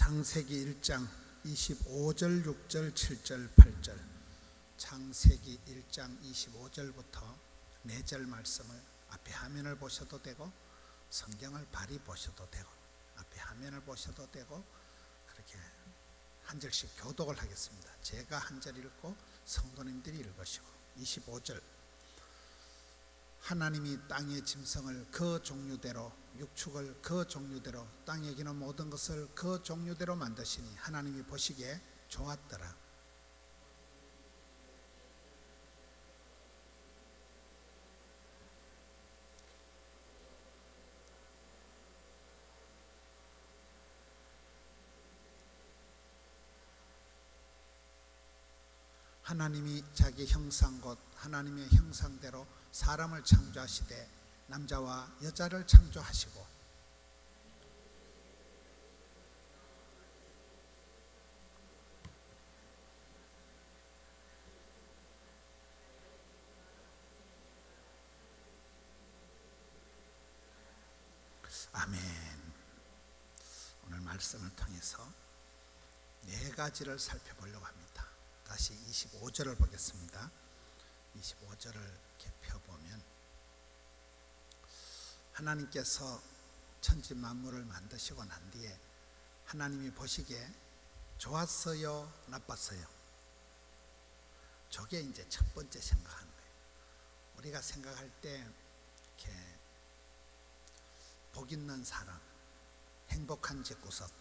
창세기 1장 25절, 6절, 7절, 8절. 창세기 1장 25절부터 4절 말씀을 앞에 화면을 보셔도 되고 성경을 발이 보셔도 되고 앞에 화면을 보셔도 되고 그렇게 한 절씩 교독을 하겠습니다. 제가 한 절 읽고 성도님들이 읽으시고. 25절. 하나님이 땅의 짐승을 그 종류대로, 육축을 그 종류대로, 땅에 기는 모든 것을 그 종류대로 만드시니 하나님이 보시기에 좋았더라. 하나님이 자기 형상 곧 하나님의 형상대로 사람을 창조하시되 남자와 여자를 창조하시고. 아멘. 오늘 말씀을 통해서 4가지를 살펴보려고 합니다. 다시 25절을 보겠습니다. 25절을 이렇게 펴보면 하나님께서 천지 만물을 만드시고 난 뒤에 하나님이 보시기에 좋았어요, 나빴어요? 저게 이제 첫 번째 생각하는 거예요. 우리가 생각할 때 이렇게 복 있는 사람, 행복한 집구석,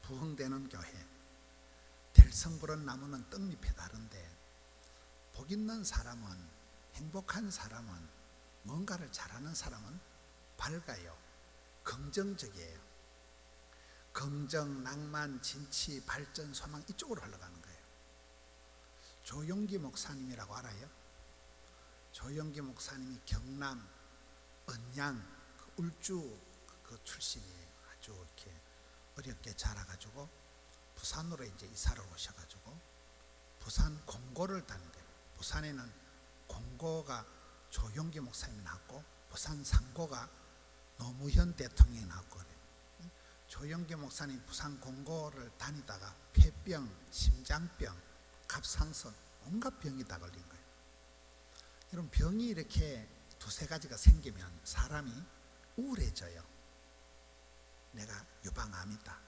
부흥되는 교회, 들성부른 나무는 떡잎이 다른데 복 있는 사람은, 행복한 사람은, 뭔가를 잘하는 사람은 밝아요. 긍정적이에요. 긍정, 낭만, 진치, 발전, 소망 이쪽으로 흘러가는 거예요. 조용기 목사님이라고 알아요? 조용기 목사님이 경남 언양 울주 그 출신이에요. 아주 이렇게 어렵게 자라가지고 부산으로 이제 이사를 오셔가지고 부산 공고를 다닌대요. 부산에는 공고가 조용기 목사님이 나왔고 부산 상고가 노무현 대통령이 나왔고 그래요. 조용기 목사님 부산 공고를 다니다가 폐병, 심장병, 갑상선 온갖 병이 다 걸린 거예요. 이런 병이 이렇게 2-3가지가 생기면 사람이 우울해져요. 내가 유방암이다,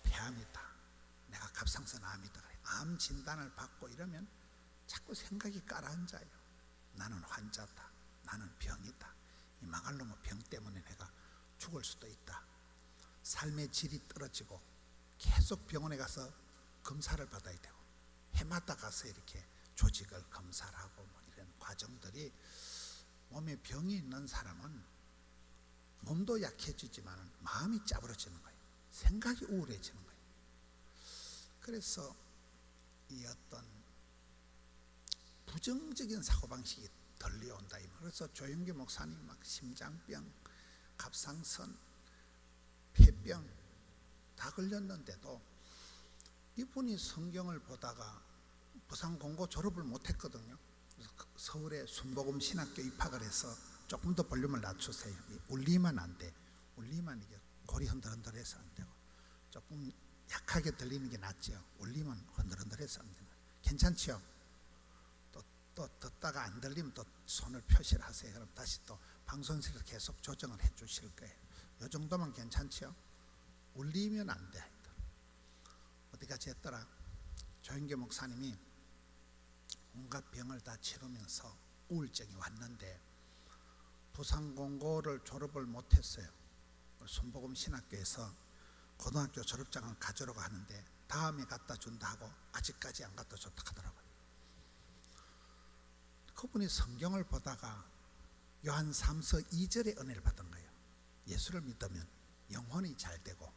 폐암이다, 내가 갑상선암이다. 암 진단을 받고 이러면 자꾸 생각이 가라앉아요. 나는 환자다, 나는 병이다, 이 망할 놈의 병 때문에 내가 죽을 수도 있다. 삶의 질이 떨어지고 계속 병원에 가서 검사를 받아야 되고 해마다 가서 이렇게 조직을 검사를 하고 뭐 이런 과정들이, 몸에 병이 있는 사람은 몸도 약해지지만 마음이 짜부러지는 거예요. 생각이 우울해지는 거예요. 그래서 이 어떤 부정적인 사고방식이 들려온다. 그래서 조용기 목사님 막 심장병, 갑상선, 폐병 다 걸렸는데도 이분이 성경을 보다가 부산 공고 졸업을 못했거든요. 그래서 서울의 순복음 신학교 입학을 해서 조금 더 볼륨을 낮추세요. 울리면 안 돼. 울리면 이게 골이 흔들흔들해서 안 되고 조금 약하게 들리는 게 낫죠. 울리면 흔들흔들해서 안 되는. 괜찮죠? 또 듣다가 안 들리면 또 손을 표시를 하세요. 그럼 다시 또 방송실에서 계속 조정을 해 주실 거예요. 이 정도면 괜찮죠? 울리면 안 돼. 어디까지 했더라? 조영기 목사님이 온갖 병을 다 치르면서 우울증이 왔는데 부산 공고를 졸업을 못했어요. 순복음 신학교에서 고등학교 졸업장을 가져오라고 하는데 다음에 갖다 준다 하고 아직까지 안 갖다 줬다 하더라고요. 그분이 성경을 보다가 요한 3서 2절의 은혜를 받은 거예요. 예수를 믿으면 영혼이 잘 되고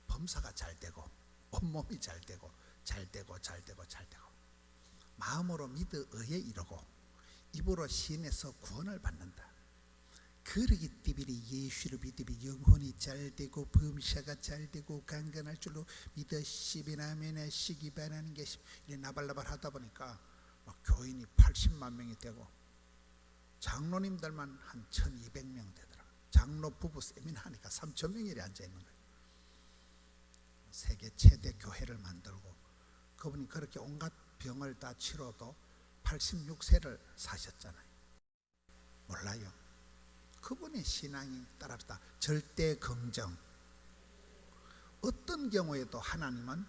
범사가 잘 되고 온몸이 잘 되고 마음으로 믿어 의에 이르고 입으로 시인해서 구원을 받는다. 그러기 때문에 예수를 믿으면 영혼이 잘 되고 범사가 잘 되고 강건할 줄로 믿어 시비나면에 시기 바라는 게 나발나발 하다 보니까 막 교인이 80만 명이 되고 장로님들만 한 1200명 되더라고요. 장로 부부 세미나하니까 3000명이 앉아 있는 거예요. 세계 최대 교회를 만들고 그분이 그렇게 온갖 병을 다 치료도 86세를 사셨잖아요. 몰라요. 그분의 신앙이 따라합시다. 절대 긍정. 어떤 경우에도 하나님은,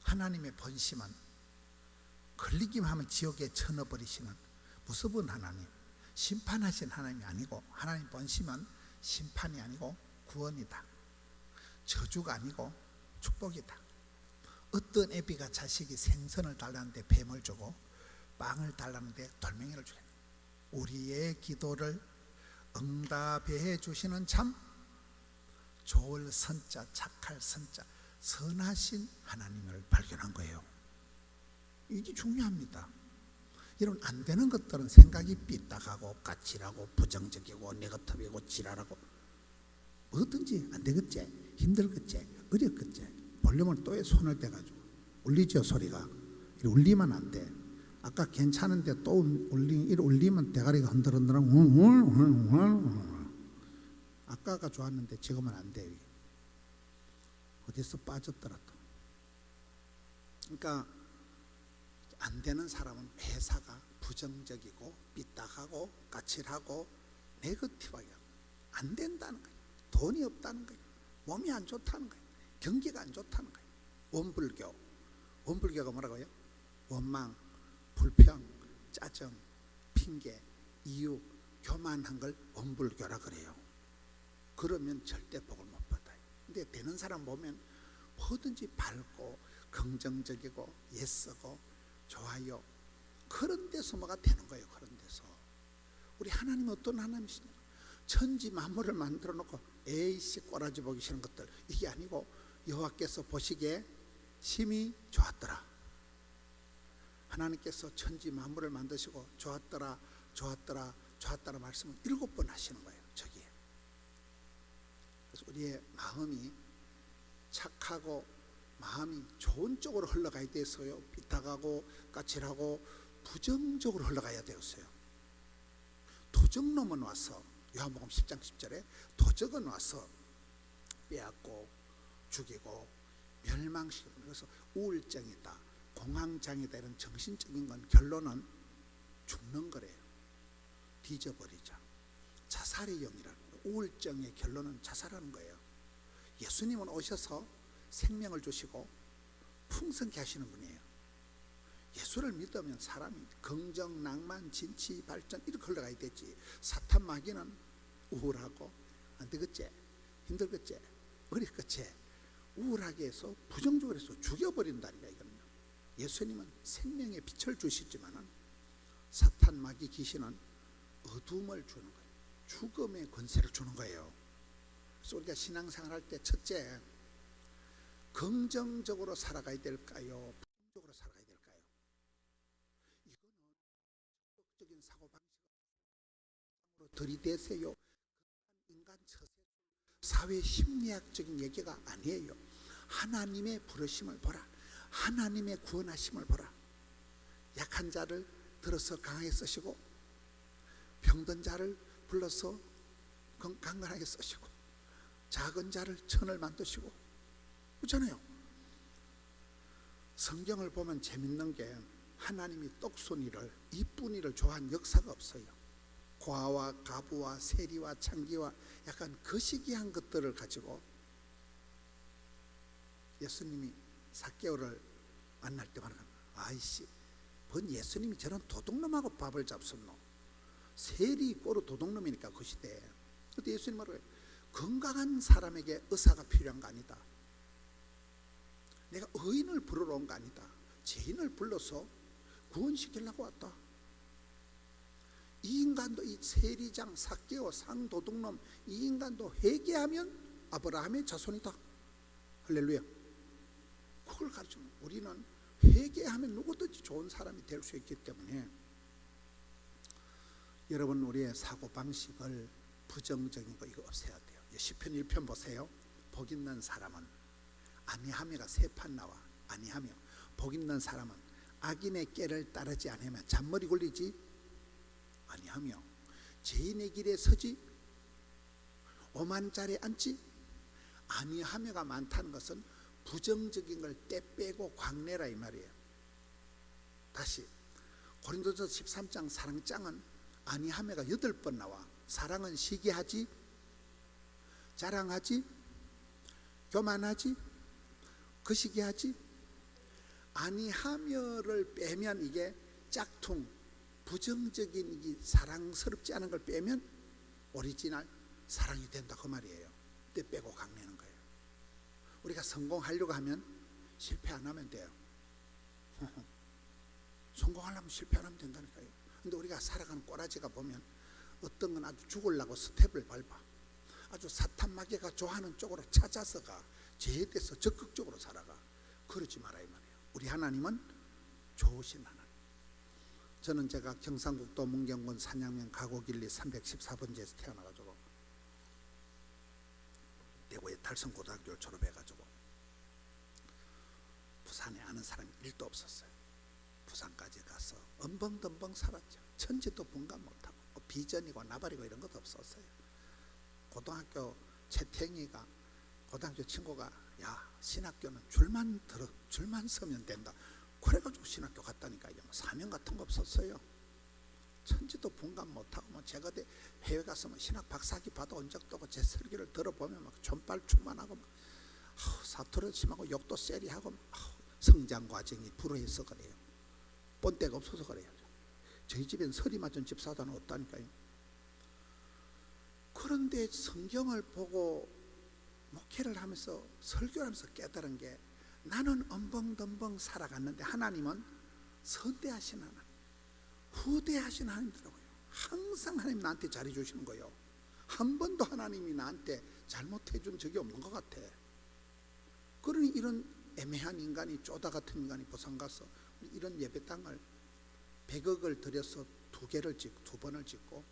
하나님의 본심은 걸리기만 하면 지옥에 쳐넣어버리시는 무서운 하나님, 심판하신 하나님이 아니고, 하나님 본심은 심판이 아니고 구원이다. 저주가 아니고 축복이다. 어떤 애비가 자식이 생선을 달라는데 뱀을 주고 빵을 달라는데 돌멩이를 주겠다. 우리의 기도를 응답해 주시는 참 좋을 선자, 착할 선자, 선하신 하나님을 발견한 거예요. 이게 중요합니다. 여러분, 안 되는 것들은 생각이 삐딱하고 까칠하고 부정적이고 네거티브이고 지랄하고 뭐든지 안 되겠지, 힘들겠지, 어렵겠지. 볼륨을 또에 손을 대가지고 울리죠. 소리가 이렇게 울리면 안 돼. 아까 괜찮은데 또 울리면 대가리가 흔들흔들하고 아까가 좋았는데 지금은 안 돼. 어디서 빠졌더라 또. 그러니까 안 되는 사람은 회사가 부정적이고 삐딱하고 까칠하고 네거티브하게 안 된다는 거예요. 돈이 없다는 거예요. 몸이 안 좋다는 거예요. 경기가 안 좋다는 거예요. 원불교. 원불교가 뭐라고요? 원망, 불평, 짜증, 핑계, 이유, 교만한 걸 원불교라 그래요. 그러면 절대 복을 못 받아요. 근데 되는 사람 보면 뭐든지 밝고 긍정적이고 예쓰고 좋아요. 그런 데서 뭐가 되는 거예요. 그런 데서. 우리 하나님은 어떤 하나님이시냐? 천지 만물을 만들어 놓고 에이씨 꼬라지 보기 싫은 것들, 이게 아니고 여호와께서 보시기에 심히 좋았더라. 하나님께서 천지 만물을 만드시고 좋았더라, 좋았더라, 좋았더라 말씀을 7번 하시는 거예요. 저기에. 그래서 우리의 마음이 착하고 마음이 좋은 쪽으로 흘러가야 돼서요. 삐딱하고 까칠하고 부정적으로 흘러가야 되었어요. 도적놈은 와서, 요한복음 10장 10절에 도적은 와서 빼앗고 죽이고 멸망시키고, 그래서 우울증이다, 공황장애다 이런 정신적인 건 결론은 죽는 거래요. 뒤져버리자. 자살의 영이라는 거예요. 우울증의 결론은 자살하는 거예요. 예수님은 오셔서 생명을 주시고 풍성케 하시는 분이에요. 예수를 믿으면 사람이 긍정, 낭만, 진치, 발전 이렇게 흘러가야 되지. 사탄 마귀는 우울하고 안 되겠지, 힘들겠지, 어렵겠지, 우울하게 해서 부정적으로 해서 죽여버린다니까. 이거는요. 예수님은 생명의 빛을 주시지만은 사탄 마귀 귀신은 어둠을 주는 거예요. 죽음의 권세를 주는 거예요. 그래서 우리가 신앙생활 할 때 첫째, 긍정적으로 살아가야 될까요? 부정적으로 살아가야 될까요? 이거는 적극적인 사고방식으로 들이대세요. 인간 처세, 사회 심리학적인 얘기가 아니에요. 하나님의 부르심을 보라. 하나님의 구원하심을 보라. 약한 자를 들어서 강하게 쓰시고 병든 자를 불러서 강건하게 쓰시고 작은 자를 천을 만드시고 그렇잖아요. 성경을 보면 재밌는 게 하나님이 똑순이를, 이쁜이를 좋아한 역사가 없어요. 고아와 가부와 세리와 창기와 약간 거시기한 것들을 가지고 예수님이 삭개오를 만날 때마다 아이씨, 뭔 예수님이 저런 도둑놈하고 밥을 잡섰노. 세리 꼬로 도둑놈이니까 그 시대에. 그때 예수님 말을, 건강한 사람에게 의사가 필요한 거 아니다. 내가 의인을 부르러 온 거 아니다. 죄인을 불러서 구원시키려고 왔다. 이 인간도, 이 세리장, 삭개오, 상도둑놈, 이 인간도 회개하면 아브라함의 자손이다. 할렐루야. 그걸 가르치면 우리는 회개하면 누구든지 좋은 사람이 될 수 있기 때문에 여러분, 우리의 사고방식을 부정적인 거 이거 없애야 돼요. 시편 1편 보세요. 복 있는 사람은, 아니하며가 세 판 나와. 아니하며, 복 있는 사람은 악인의 꾀를 따르지 않으며 잔머리 굴리지 아니하며 죄인의 길에 서지 오만 자리에 앉지 아니하며가 많다는 것은 부정적인 걸 떼빼고 광내라 이 말이에요. 다시 고린도서 13장 사랑장은 아니하매가 8번 나와. 사랑은 시기하지, 자랑하지, 교만하지, 거시기하지. 아니하며를 빼면 이게 짝퉁, 부정적인 이 사랑스럽지 않은 걸 빼면 오리지널 사랑이 된다 그 말이에요. 떼빼고 강내는 거예요. 우리가 성공하려고 하면 실패 안 하면 돼요. 성공하려면 실패 안 하면 된다니까요. 근데 우리가 살아가는 꼬라지가 보면 어떤 건 아주 죽으려고 스텝을 밟아. 아주 사탄마귀가 좋아하는 쪽으로 찾아서 가. 죄에 대해서 적극적으로 살아가. 그러지 마라 이 말이에요. 우리 하나님은 좋으신 하나님. 저는 제가 경상북도 문경군 산양면 가곡일리 314번지에서 태어나가지고 대구의 달성고등학교를 졸업해가지고 부산에 아는 사람이 1도 없었어요. 부산까지 가서 엄벙덤벙 살았죠. 천지도 분간 못하고 비전이고 나발이고 이런 것도 없었어요. 고등학교 채탱이가 고등학교 친구가 야 신학교는 줄만 서면 된다. 그래가지고 신학교 갔다니까요. 뭐 사명 같은 거 없었어요. 천지도 분간 못하고 뭐 제가 해외 가서 뭐 신학 박사학위 받아온 적도 없고 제 설교를 들어보면 막 존빨 충만하고 막 사투리도 심하고 욕도 세리하고 성장 과정이 불허해서 그래요. 본때가 없어서 그래요. 저희 집엔 서리 맞은 집사도는 없다니까요. 그런데 성경을 보고 목회를 하면서 설교를 하면서 깨달은 게 나는 엄벙덤벙 살아갔는데 하나님은 선대하신 하나님, 후대하신 하나님이더라고요. 항상 하나님 나한테 잘해주시는 거예요. 한 번도 하나님이 나한테 잘못해준 적이 없는 것 같아. 그러니 이런 애매한 인간이 쪼다 같은 인간이 부산 가서 이런 예배당을 100억을 들여서 두 번을 짓고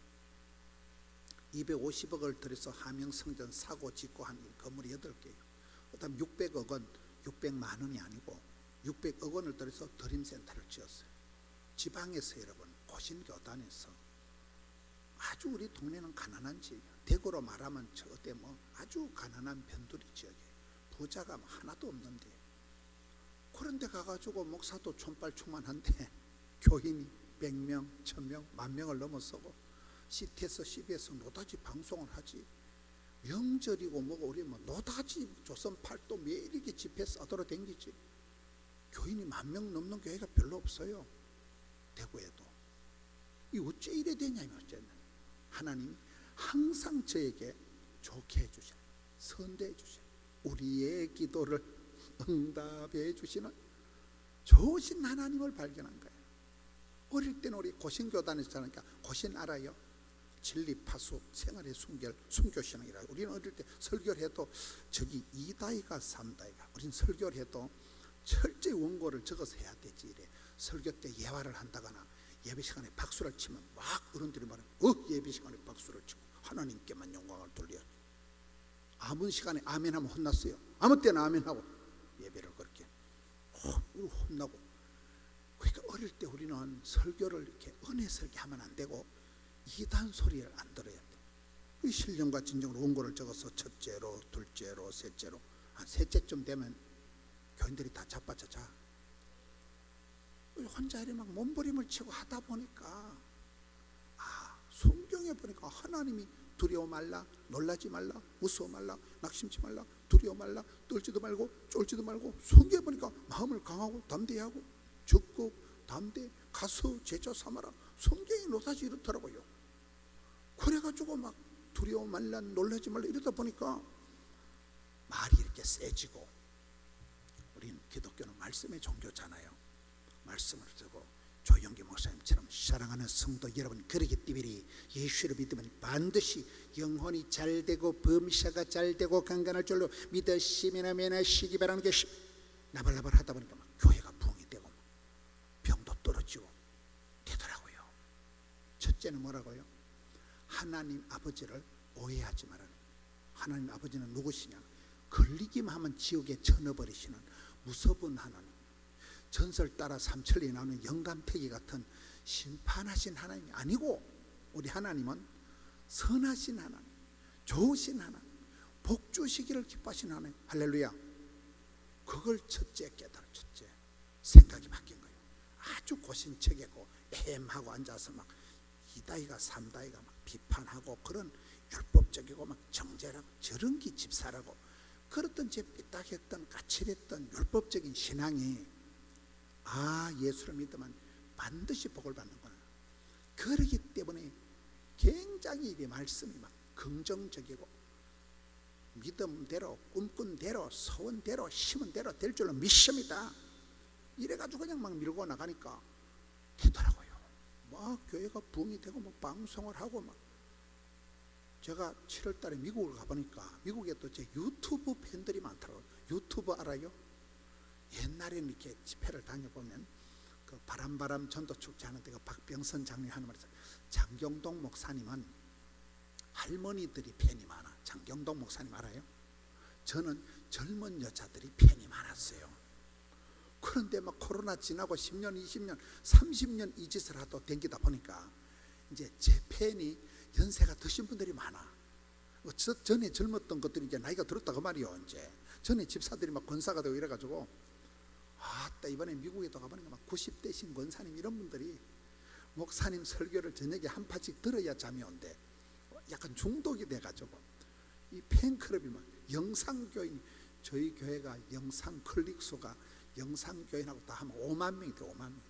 250억을 들여서 하명성전 사고 짓고 한 건물이 8개예요. 그 다음 600억은 600만 원이 아니고 600억 원을 들여서 드림센터를 지었어요. 지방에서 여러분 고신교단에서 아주 우리 동네는 가난한 지역이에요. 대구로 말하면 저 어때 뭐 아주 가난한 변두리 지역이에요. 부자가 하나도 없는데 그런데 가가지고 목사도 촌빨충만한데 교인이 100명, 1000명, 10,000명을 넘어서고 CT에서 CB에서 노다지 방송을 하지. 명절이고 뭐고 우리 뭐 노다지 조선팔도 매일 이렇게 집회 싸돌아 댕기지. 교인이 10,000명 넘는 교회가 별로 없어요. 대구에도. 이 어째 이래 되냐면 어쨌든 하나님이 항상 저에게 좋게 해주시는, 선대해 주시는, 우리의 기도를 응답해 주시는 좋으신 하나님을 발견한 거예요. 어릴 때는 우리 고신교단에서 자라니까 고신 알아요? 진리파수 생활의 순교신앙이라. 우리는 어릴 때 설교를 해도 저기 2다이가 3다이가 우리는 설교를 해도 철저히 원고를 적어서 해야 되지. 이래 설교 때 예화를 한다거나 예배 시간에 박수를 치면 막 어른들이 말해 예배 시간에 박수를 치고 하나님께만 영광을 돌려야지. 아무 시간에 아멘하면 혼났어요. 아무 때나 아멘하고 예배를 그렇게 혼나고. 그러니까 어릴 때 우리는 설교를 이렇게 은혜 설교하면 안 되고 이단 소리를 안 들어야 돼. 신령과 진정으로 원고를 적어서 첫째로, 둘째로, 셋째로 한 셋째쯤 되면 교인들이 다 자빠져 자. 혼자 이렇게 막 몸부림을 치고 하다 보니까 성경에 보니까 하나님이 두려워 말라, 놀라지 말라, 무서워 말라, 낙심치 말라, 두려워 말라, 떨지도 말고 쫄지도 말고. 성경에 보니까 마음을 강하고 담대하고 적극 담대 가서 제자 삼아라. 성경이 노다지 이렇더라고요. 그래가지고 막 두려워 말라, 놀라지 말라 이러다 보니까 말이 이렇게 세지고. 우리는 기독교는 말씀의 종교잖아요. 말씀을 듣고 조영기 목사님처럼 사랑하는 성도 여러분, 그러기 때문에 예수를 믿으면 반드시 영혼이 잘되고 범사가 잘되고 강건할 줄로 믿으시면 면하시기 바라는 것이. 나발나발 하다 보니까 막 교회가 부흥이 되고 병도 떨어지고 되더라고요. 첫째는 뭐라고요? 하나님 아버지를 오해하지 말아라. 하나님 아버지는 누구시냐? 걸리기만 하면 지옥에 쳐넣어버리시는 무서운 하나님. 전설 따라 삼천리 나오는 영감태기 같은 심판하신 하나님이 아니고 우리 하나님은 선하신 하나님, 좋으신 하나님, 복 주시기를 기뻐하신 하나님. 할렐루야. 그걸 첫째 깨달았첫째 생각이 바뀐 거예요. 아주 고신척이고 애엠하고 앉아서 막 이다이가 삼다이가 막 비판하고 그런 율법적이고 막 정죄라고 저런 게 집사라고 그랬던 제 삐딱했던 까칠했던 율법적인 신앙이 예수를 믿으면 반드시 복을 받는구나. 그러기 때문에 굉장히 이 말씀이 막 긍정적이고 믿음대로 꿈꾼 대로 소원 대로 심은 대로 될 줄로 믿습니다. 이래가지고 그냥 막 밀고 나가니까 되더라고요. 막 교회가 붕이 되고 막 방송을 하고 막 제가 7월 달에 미국을 가보니까 미국에 또 제 유튜브 팬들이 많더라고요. 유튜브 알아요? 옛날에는 이렇게 집회를 다녀보면 그 바람 전도축제 하는 데가 박병선 장로님 하는 말이 있어요. 장경동 목사님은 할머니들이 팬이 많아. 장경동 목사님 알아요? 저는 젊은 여자들이 팬이 많았어요. 그런데 막 코로나 지나고 10년, 20년, 30년 이 짓을 하도 댕기다 보니까 이제 제 팬이 연세가 드신 분들이 많아. 전에 젊었던 것들이 이제 나이가 들었다 그 말이요. 이제 전에 집사들이 막 권사가 되고 이래가지고 이번에 미국에도 가보니까 막 90대신 권사님 이런 분들이 목사님 설교를 저녁에 한 파씩 들어야 잠이 온대. 약간 중독이 돼가지고 이 팬클럽이 막 영상교인, 저희 교회가 영상 클릭수가 영상교인하고 다 하면 5만 명이 돼. 5만 명이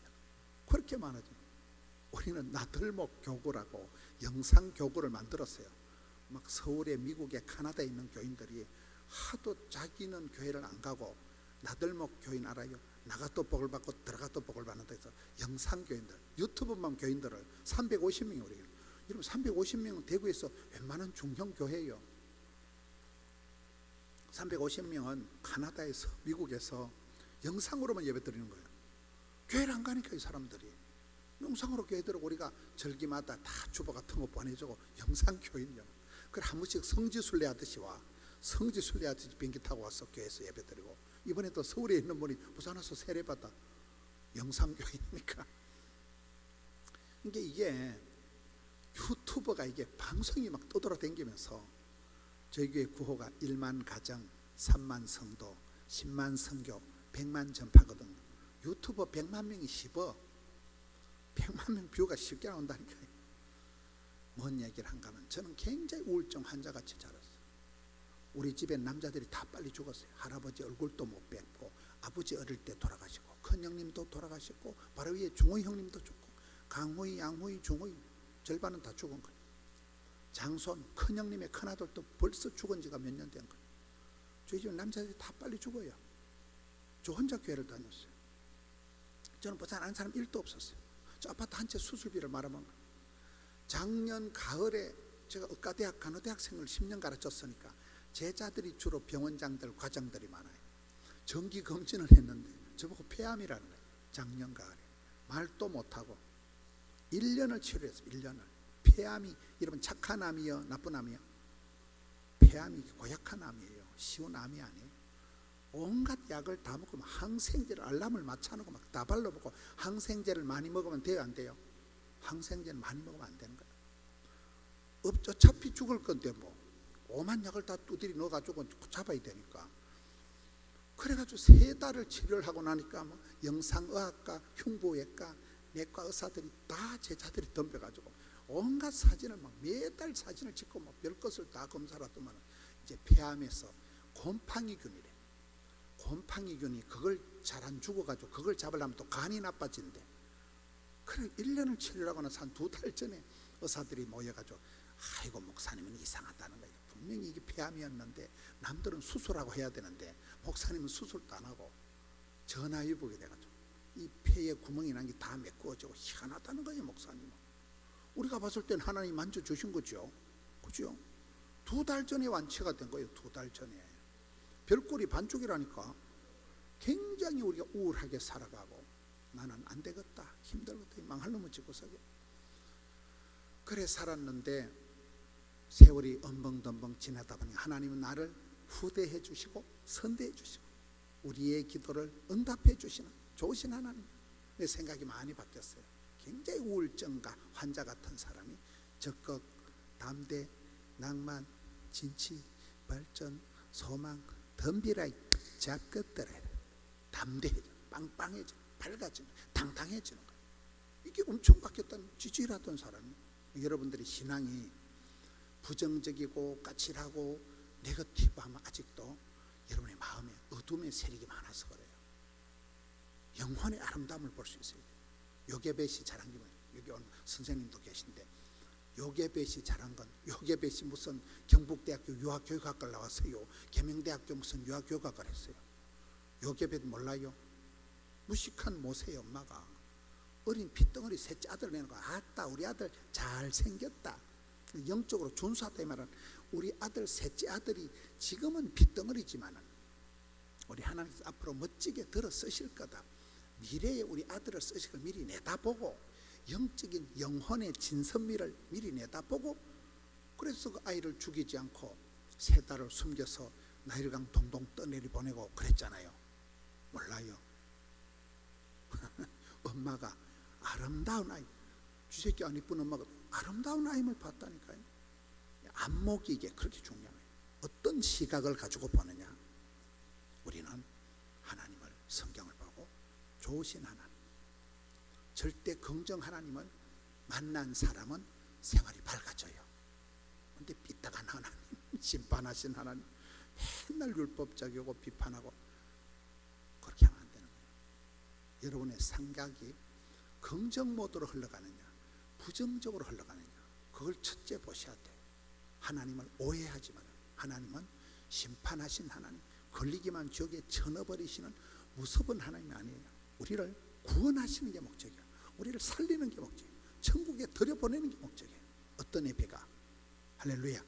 그렇게 많아져. 우리는 나들목 교구라고 영상교구를 만들었어요. 막 서울에 미국에 카나다에 있는 교인들이 하도 자기는 교회를 안 가고 나들목 교인 알아요? 나가도 복을 받고 들어가도 복을 받는다 해서 영상교인들 유튜브만 교인들을 350명이 우리 여러분 350명은 대구에서 웬만한 중형교회예요. 350명은 카나다에서 미국에서 영상으로만 예배 드리는 거예요. 교회를 안 가니까 이 사람들이 영상으로 교회 들어오고 우리가 절기마다 다 주보 같은 거 보내주고 영상교인이요. 그래 한 번씩 성지순례 하듯이 와. 성지순례 하듯이 비행기 타고 와서 교회에서 예배 드리고 이번에 또 서울에 있는 분이 부산 와서 세례받아. 영상교인이니까. 이게 유튜버가 이게 방송이 막 떠돌아다니면서 저희 교회 구호가 1만 가정, 3만 성도, 10만 선교, 100만 전파거든. 유튜버 100만 명이 씹어. 100만 명 뷰가 쉽게 나온다니까요. 뭔 얘기를 한가 하면 저는 굉장히 우울증 환자같이 자랐어요. 우리 집에 남자들이 다 빨리 죽었어요. 할아버지 얼굴도 못 뵙고 아버지 어릴 때 돌아가시고 큰형님도 돌아가셨고 바로 위에 중호이 형님도 죽고 강호이, 양호이, 중호이 절반은 다 죽은 거예요. 장손, 큰형님의 큰아들도 벌써 죽은 지가 몇 년 된 거예요. 저희 집 남자들이 다 빨리 죽어요. 저 혼자 교회를 다녔어요. 저는 부산 아는 사람 1도 없었어요. 저 아파트 한 채 수술비를 말아먹은 거예요. 작년 가을에 제가 의과대학 간호대학생을 10년 가르쳤으니까 제자들이 주로 병원장들, 과장들이 많아요. 정기검진을 했는데 저보고 폐암이라는 거예요. 작년 가을에 말도 못하고 1년을 치료했어요. 1년을. 폐암이 여러분 착한 암이요 나쁜 암이요? 폐암이 고약한 암이에요. 쉬운 암이 아니에요. 온갖 약을 다 먹고 항생제를 알람을 맞춰놓고 막 다 발라보고 항생제를 많이 먹으면 돼요 안 돼요? 항생제를 많이 먹으면 안 되는 거예요. 어차피 죽을 건데 뭐 오만 약을 다 두드리 넣어가지고 잡아야 되니까. 그래가지고 3달을 치료를 하고 나니까 뭐 영상의학과, 흉부외과, 내과 의사들이 다 제자들이 덤벼가지고 온갖 사진을 막 매달 사진을 찍고 뭐 별것을 다 검사를 하더만 이제 폐암에서 곰팡이균이래. 곰팡이균이 그걸 잘 안 죽어가지고 그걸 잡으려면 또 간이 나빠진대. 그래 1년을 치료하고 나서 한 2달 전에 의사들이 모여가지고 아이고 목사님은 이상하다는 거예요. 분명히 이게 폐암이었는데 남들은 수술하고 해야 되는데 목사님은 수술도 안 하고 전화위복이 돼가지고 이 폐에 구멍이 난 게 다 메꾸어지고 희한하다는 거예요. 목사님은 우리가 봤을 땐 하나님 만져주신 거죠. 그죠? 2달 전에 완치가 된 거예요. 2달 전에. 별꼴이 반쪽이라니까. 굉장히 우리가 우울하게 살아가고 나는 안 되겠다, 힘들겠다, 망할 놈을 짓고 서게. 그래 살았는데 세월이 엄벙덤벙 지나다 보니 하나님은 나를 후대해 주시고 선대해 주시고 우리의 기도를 응답해 주시는 좋으신 하나님. 내 생각이 많이 바뀌었어요. 굉장히 우울증과 환자 같은 사람이 적극, 담대, 낭만, 진치, 발전, 소망, 덤비라이 잡것들에 담대해져, 빵빵해져, 밝아지는, 당당해지는 거예요. 이게 엄청 바뀌었다는, 지질하던 사람이. 여러분들이 신앙이 부정적이고 까칠하고 네거티브하면 아직도 여러분의 마음에 어둠의 세력이 많아서 그래요. 영혼의 아름다움을 볼 수 있어요. 요게벳이 잘한 게 뭐예요? 여기 오늘 선생님도 계신데, 요게벳이 잘한 건, 요게벳이 무슨 경북대학교 유아교육학과를 나왔어요? 계명대학교 무슨 유아교육학과를 했어요? 요게벳 몰라요? 무식한 모세의 엄마가 어린 핏덩어리 셋째 아들 내는 거, 아따 우리 아들 잘생겼다, 영적으로 준수하다 이 말은, 우리 아들 셋째 아들이 지금은 핏덩어리지만은 우리 하나님께서 앞으로 멋지게 들어 쓰실 거다, 미래에 우리 아들을 쓰실 걸 미리 내다보고, 영적인 영혼의 진선미를 미리 내다보고, 그래서 그 아이를 죽이지 않고 3달을 숨겨서 나일강 동동 떠내리 보내고 그랬잖아요. 몰라요? 엄마가 아름다운 아이, 쥐새끼 안 이쁜 엄마가 아름다운 아임을 봤다니까요. 안목이 이게 그렇게 중요해요. 어떤 시각을 가지고 보느냐. 우리는 하나님을, 성경을 보고 좋으신 하나님, 절대 긍정 하나님을 만난 사람은 생활이 밝아져요. 근데 삐딱한 하나님, 심판하신 하나님, 맨날 율법적이고 비판하고 그렇게 하면 안 되는 거예요. 여러분의 생각이 긍정 모드로 흘러가느냐 부정적으로 흘러가느냐, 그걸 첫째 보셔야 돼요. 하나님을 오해하지 말아요. 하나님은 심판하신 하나님, 걸리기만 지옥에 쳐넣어버리시는 무섭은 하나님이 아니에요. 우리를 구원하시는 게 목적이야. 우리를 살리는 게 목적이에요. 천국에 들여보내는 게 목적이에요. 어떤 예배가? 할렐루야.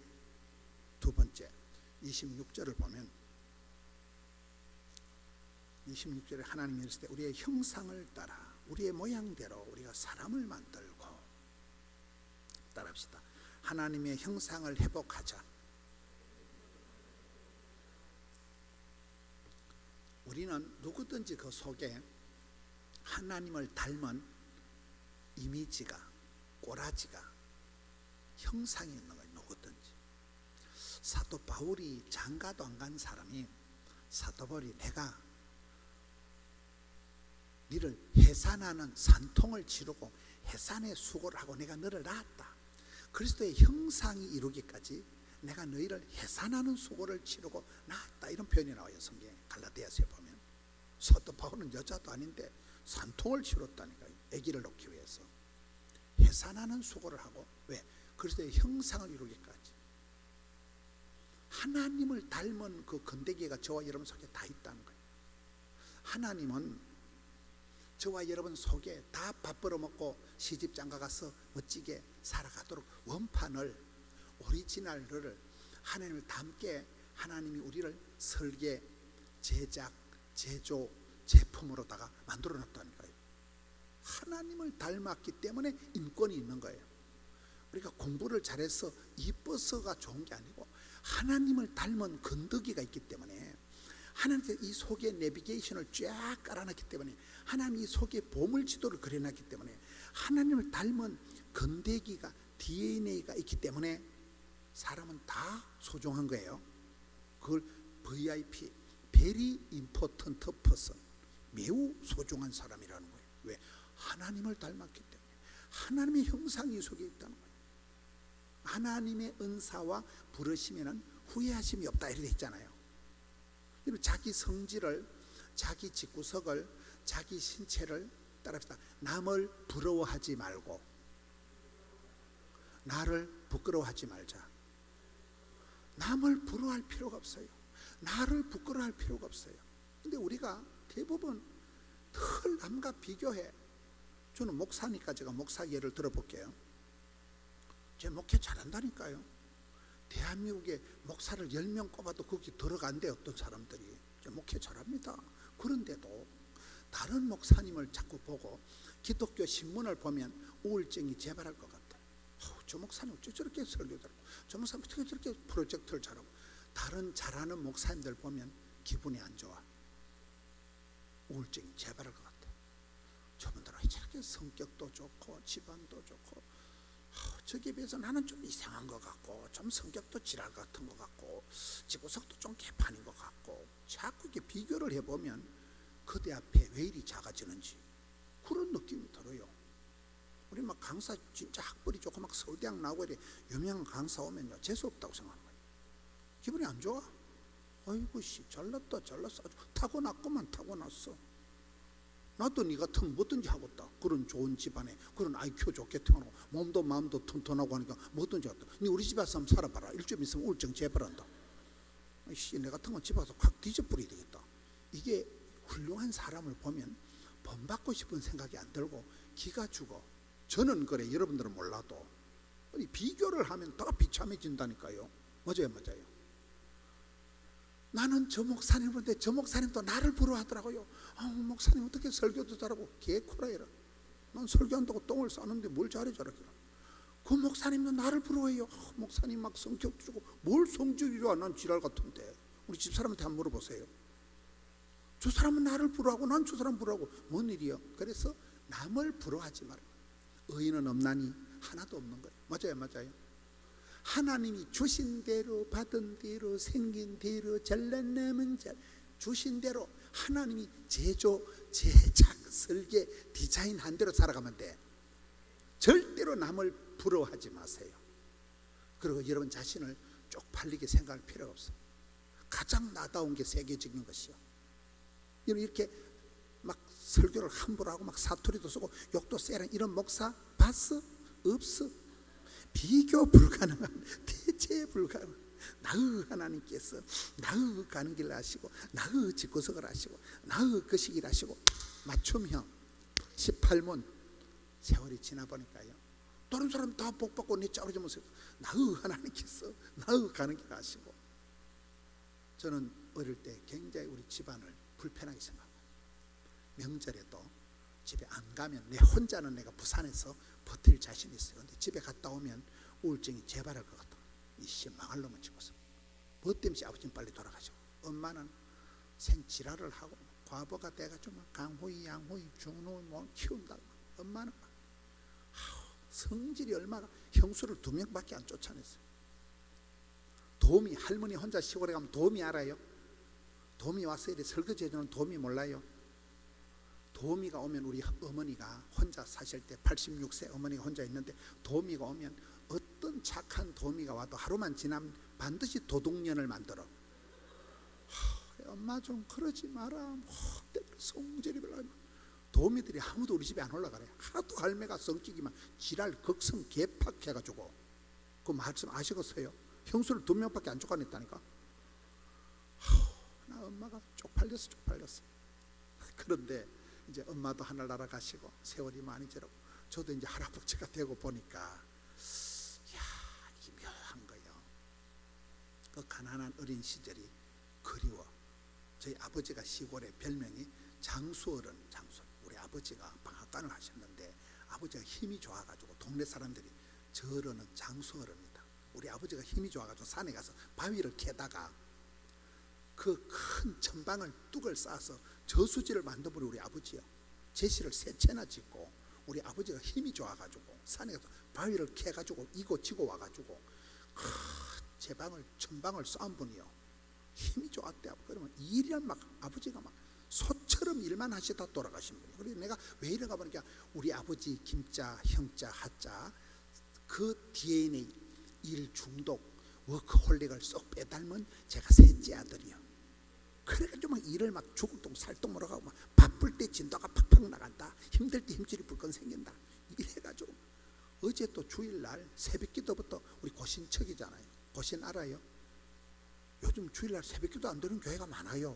두 번째, 26절을 보면, 26절에 하나님이 이르시되 우리의 형상을 따라 우리의 모양대로 우리가 사람을 만들고, 따라합시다. 하나님의 형상을 회복하자. 우리는 누구든지 그 속에 하나님을 닮은 이미지가, 꼬라지가, 형상이 있는 거예요. 누구든지. 사도 바울이 장가도 안 간 사람이, 사도 바울이 내가 너를 해산하는 산통을 치르고 해산의 수고를 하고 내가 너를 낳았다, 그리스도의 형상이 이루기까지 내가 너희를 해산하는 수고를 치르고 낳았다, 이런 표현이 나와요. 성경에 갈라디아서에 보면. 사도 바울은 여자도 아닌데 산통을 치렀다니까요. 아기를 낳기 위해서 해산하는 수고를 하고, 왜? 그리스도의 형상을 이루기까지. 하나님을 닮은 그 건더기가 저와 여러분 속에 다 있다는 거예요. 하나님은 저와 여러분 속에 다 밥 벌어먹고 시집장가 가서 멋지게 살아가도록 원판을, 오리지널을, 하나님을 닮게 하나님이 우리를 설계, 제작, 제조, 제품으로다가 만들어 놨다니까요. 하나님을 닮았기 때문에 인권이 있는 거예요. 우리가 공부를 잘해서 이뻐서가 좋은 게 아니고 하나님을 닮은 건더기가 있기 때문에, 하나님께서 이 속에 내비게이션을 쫙 깔아놨기 때문에, 하나님이 이 속에 보물지도를 그려놨기 때문에, 하나님을 닮은 건더기가, DNA가 있기 때문에 사람은 다 소중한 거예요. 그걸 VIP, Very Important Person, 매우 소중한 사람이라는 거예요. 왜? 하나님을 닮았기 때문에. 하나님의 형상이 이 속에 있다는 거예요. 하나님의 은사와 부르심에는 후회하심이 없다, 이렇게 있잖아요. 자기 성질을, 자기 집구석을, 자기 신체를, 따라합시다. 남을 부러워하지 말고 나를 부끄러워하지 말자. 남을 부러워할 필요가 없어요. 나를 부끄러워할 필요가 없어요. 근데 우리가 대부분 늘 남과 비교해. 저는 목사니까 제가 목사 예를 들어볼게요. 제 목회 잘한다니까요. 대한민국에 목사를 10명 꼽아도 거기 들어간대, 어떤 사람들이. 제 목회 잘합니다. 그런데도 다른 목사님을 자꾸 보고 기독교 신문을 보면 우울증이 재발할 것 같아요. 저 목사님 어째 저렇게 설교를 하고, 저 목사님 어떻게 저렇게 프로젝트를 잘하고. 다른 잘하는 목사님들 보면 기분이 안 좋아. 우울증이 재발할 것 같아요. 저분들은 저렇게 성격도 좋고 집안도 좋고, 저기에 비해서 나는 좀 이상한 것 같고, 좀 성격도 지랄 같은 것 같고, 집구석도 좀 개판인 것 같고, 비교를 해보면 그대 앞에 왜 이리 작아지는지 그런 느낌이 들어요. 우리 막 강사 진짜 학벌이 좋고 막 서울대학 나오고 이래 유명한 강사 오면요 재수 없다고 생각하는 거예요. 기분이 안 좋아. 아이고 씨 잘났다 잘났어 아주 타고났구만 타고났어. 나도 네 같으면 뭐든지 하겠다. 그런 좋은 집안에 그런 IQ 좋게 태어나고 몸도 마음도 튼튼하고 하니까 뭐든지 하겠다. 네 우리 집에 와서 한번 살아봐라. 일주일 있으면 우울증 재발한다. 씨 내 같은 건 집에 와서 확 뒤져버려야 되겠다. 이게 훌륭한 사람을 보면 본받고 싶은 생각이 안 들고 기가 죽어. 저는 그래. 여러분들은 몰라도 비교를 하면 더 비참해진다니까요. 맞아요. 나는 저 목사님 보는데 저 목사님도 나를 부러워하더라고요. 목사님 어떻게 설교도 잘하고 개코라해라. 난 설교한다고 똥을 싸는데 뭘 잘해 저렇게라. 그 목사님도 나를 부러워해요. 목사님 막 성격 주고 뭘 성격이 좋아. 난 지랄 같은데. 우리 집사람한테 한번 물어보세요. 저 사람은 나를 부러워하고 난 저 사람 부러워하고 뭔 일이요? 그래서 남을 부러워하지 마라. 의인은 없나니 하나도 없는 거예요. 맞아요. 하나님이 주신 대로 받은 대로 생긴 대로 잘난 놈은 잘 주신 대로 하나님이 제작 설계 디자인한 대로 살아가면 돼. 절대로 남을 부러워하지 마세요. 그리고 여러분 자신을 쪽팔리게 생각할 필요가 없어요. 가장 나다운 게 세계적인 것이요. 이렇게 막 설교를 함부로 하고 막 사투리도 쓰고 욕도 세라 이런 목사 봤어? 없어. 비교 불가능한 대체 불가능. 나의 하나님께서 나의 가는 길을 아시고 나의 집구석을 아시고 나의 그 시기를 아시고 맞춤형 18문 세월이 지나보니까요 다른 사람 다 복받고 내 짜르지면서 나의 하나님께서 나의 가는 길을 아시고. 저는 어릴 때 굉장히 우리 집안을 불편하게 생각합니다. 명절에도 집에 안 가면 내 혼자는 내가 부산에서 버틸 자신이 있어요. 근데 집에 갔다 오면 우울증이 재발할 것 같아. 이씨 망할 놈은 찍어서 뭐 때문에 아버지는 빨리 돌아가시고 엄마는 생지랄을 하고 과부가 돼가지고 막 강호이 양호이 중노 뭐 키운다. 엄마는 막 성질이 얼마나 형수를 2명밖에 안 쫓아냈어요. 도미 할머니 혼자 시골에 가면 도미 알아요? 도미 와서 이렇게 설거지 해주는 도미 몰라요? 도미가 오면 우리 어머니가 혼자 사실 때 86세 어머니가 혼자 있는데 도미가 오면 어떤 착한 도미가 와도 하루만 지나면 반드시 도둑년을 만들어. 엄마 좀 그러지 마라. 성질이 별로. 도미들이 아무도 우리 집에 안 올라가래. 하도 할매가 성격이 막 지랄 극성 개팍해가지고. 그 말씀 아시겠어요? 형수를 2명밖에 안 쫓아냈다니까. 나 엄마가 쪽팔렸어. 그런데 이제 엄마도 하늘나라 가시고 세월이 많이 지나고 저도 이제 할아버지가 되고 보니까 이게 묘한 거예요. 그 가난한 어린 시절이 그리워. 저희 아버지가 시골의 별명이 장수어른. 우리 아버지가 방앗간을 하셨는데 아버지가 힘이 좋아가지고 동네 사람들이 저 어른은 장수어른이다. 우리 아버지가 힘이 좋아가지고 산에 가서 바위를 캐다가 그 큰 천방을 뚝을 쌓아서 저수지를 만들어버린 우리 아버지요. 제시를 3채나 짓고 우리 아버지가 힘이 좋아가지고 산에 가서 바위를 캐가지고 이고 지고 와가지고 제방을 천방을 쌓은 분이요. 힘이 좋았대. 그러면 일을 막 아버지가 막 소처럼 일만 하시다 돌아가신 분이에요. 그래서 내가 왜 이런가 보니까 우리 아버지 김자, 형자, 하자 그 DNA 일 중독 워크홀릭을 쏙 빼닮은 제가 셋째 아들이요. 그래가지고 막 일을 막 죽을 똥 살똥 몰아가고 막 바쁠 때 진도가 팍팍 나간다. 힘들 때 힘줄이 불끈 생긴다. 이래가지고 어제 또 주일날 새벽기도부터 우리 고신척이잖아요. 고신 알아요? 요즘 주일날 새벽기도 안 드리는 교회가 많아요.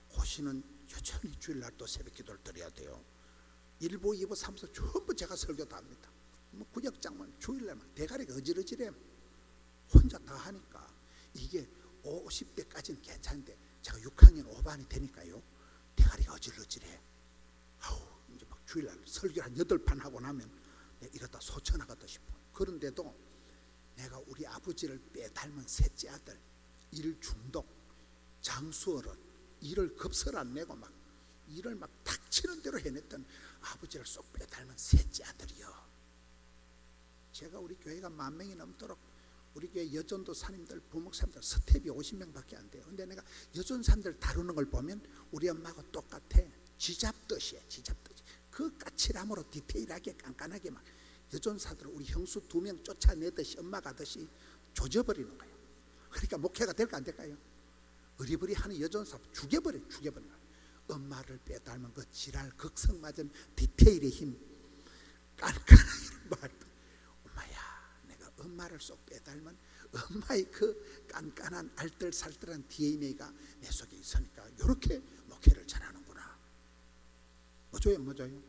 고신은 여전히 주일날 또 새벽기도를 드려야 돼요. 1부, 2부, 3부 전부 제가 설교 다 합니다. 뭐 구역장만 주일날만 대가리가 어지러지래. 혼자 다 하니까 이게 50대까지는 괜찮은데 제가 6학년 5반이 되니까요 대가리가 어질러지래. 이제 막 주일날 설교 한 8판 하고 나면 내가 이러다 소천하겠다 싶어. 그런데도 내가 우리 아버지를 빼닮은 셋째 아들, 일 중독, 장수어른, 일을 급설 안 내고 막 일을 막 닥치는 대로 해냈던 아버지를 쏙 빼닮은 셋째 아들이요. 제가 우리 교회가 10,000명이 넘도록 우리 교회 여전도 사님들, 부목사님들 스텝이 50명밖에 안 돼요. 근데 내가 여전 사람들 다루는 걸 보면 우리 엄마하고 똑같아. 쥐잡듯이야, 쥐잡듯이. 그 까칠함으로 디테일하게 깐깐하게 막 여전사들을 우리 형수 2명 쫓아내듯이 엄마가 하듯이 조져버리는 거예요. 그러니까 목회가 될까 안 될까요? 어리버리하는 여전사 죽여버리는 거예요. 엄마를 빼닮은 그 지랄 극성맞은 디테일의 힘, 깐깐하게 말. 엄마야, 내가 엄마를 쏙 빼닮은 엄마의 그 깐깐한 알뜰살뜰한 DNA가 내 속에 있으니까 이렇게 목회를 잘하는구나. 뭐줘요?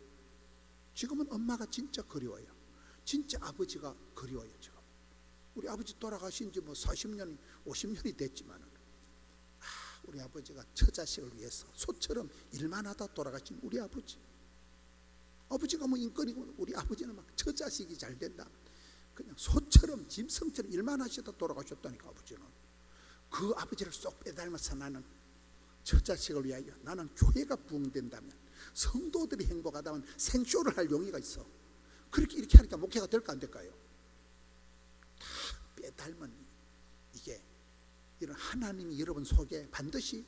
지금은 엄마가 진짜 그리워요. 진짜 아버지가 그리워요. 지금 우리 아버지 돌아가신 지 뭐 40년이 50년이 됐지만은 우리 아버지가 처자식을 위해서 소처럼 일만 하다 돌아가신 우리 아버지. 아버지가 뭐 인권이고 우리 아버지는 막 처자식이 잘 된다. 그냥 소처럼 짐승처럼 일만 하시다 돌아가셨다니까. 아버지는 그 아버지를 쏙 빼닮아서 나는 처자식을 위하여, 나는 교회가 부흥된다면, 성도들이 행복하다면 생쇼를 할 용의가 있어. 그렇게 이렇게 하니까 목회가 될까 안 될까요? 다 빼닮은 이게 이런 하나님이 여러분 속에 반드시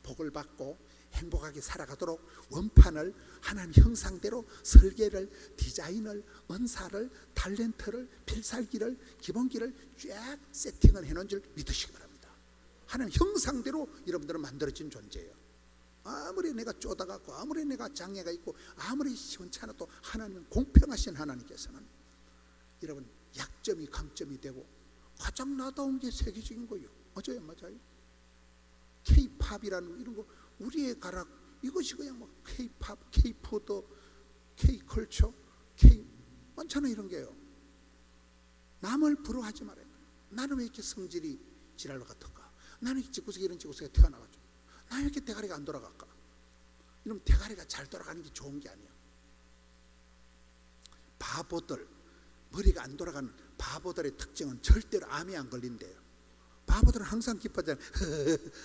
복을 받고 행복하게 살아가도록 원판을 하나님 형상대로 설계를, 디자인을, 은사를, 탤런트를, 필살기를, 기본기를 쫙 세팅을 해놓은 줄 믿으시기 바랍니다. 하나님 형상대로 여러분들은 만들어진 존재예요. 아무리 내가 쪼다갖고 아무리 내가 장애가 있고 아무리 시원찮아도 하나님은 공평하신 하나님께서는 여러분 약점이 강점이 되고 가장 나다운 게 세계적인 거예요. 맞아요. K-팝이라는 이런 거 우리의 가락 이것이 그냥 뭐 K-팝, K-푸드, K-컬처, K 많잖아 이런 게요. 남을 부러워하지 말아요. 나는 왜 이렇게 성질이 지랄로 같을까? 나는 집구석에 이런 집구석에 태어나가지고 나는 왜 이렇게 대가리가 안 돌아갈까? 이러면 대가리가 잘 돌아가는 게 좋은 게 아니에요. 바보들, 머리가 안 돌아가는 바보들의 특징은 절대로 암이 안 걸린대요. 바보들은 항상 기뻐하잖아요.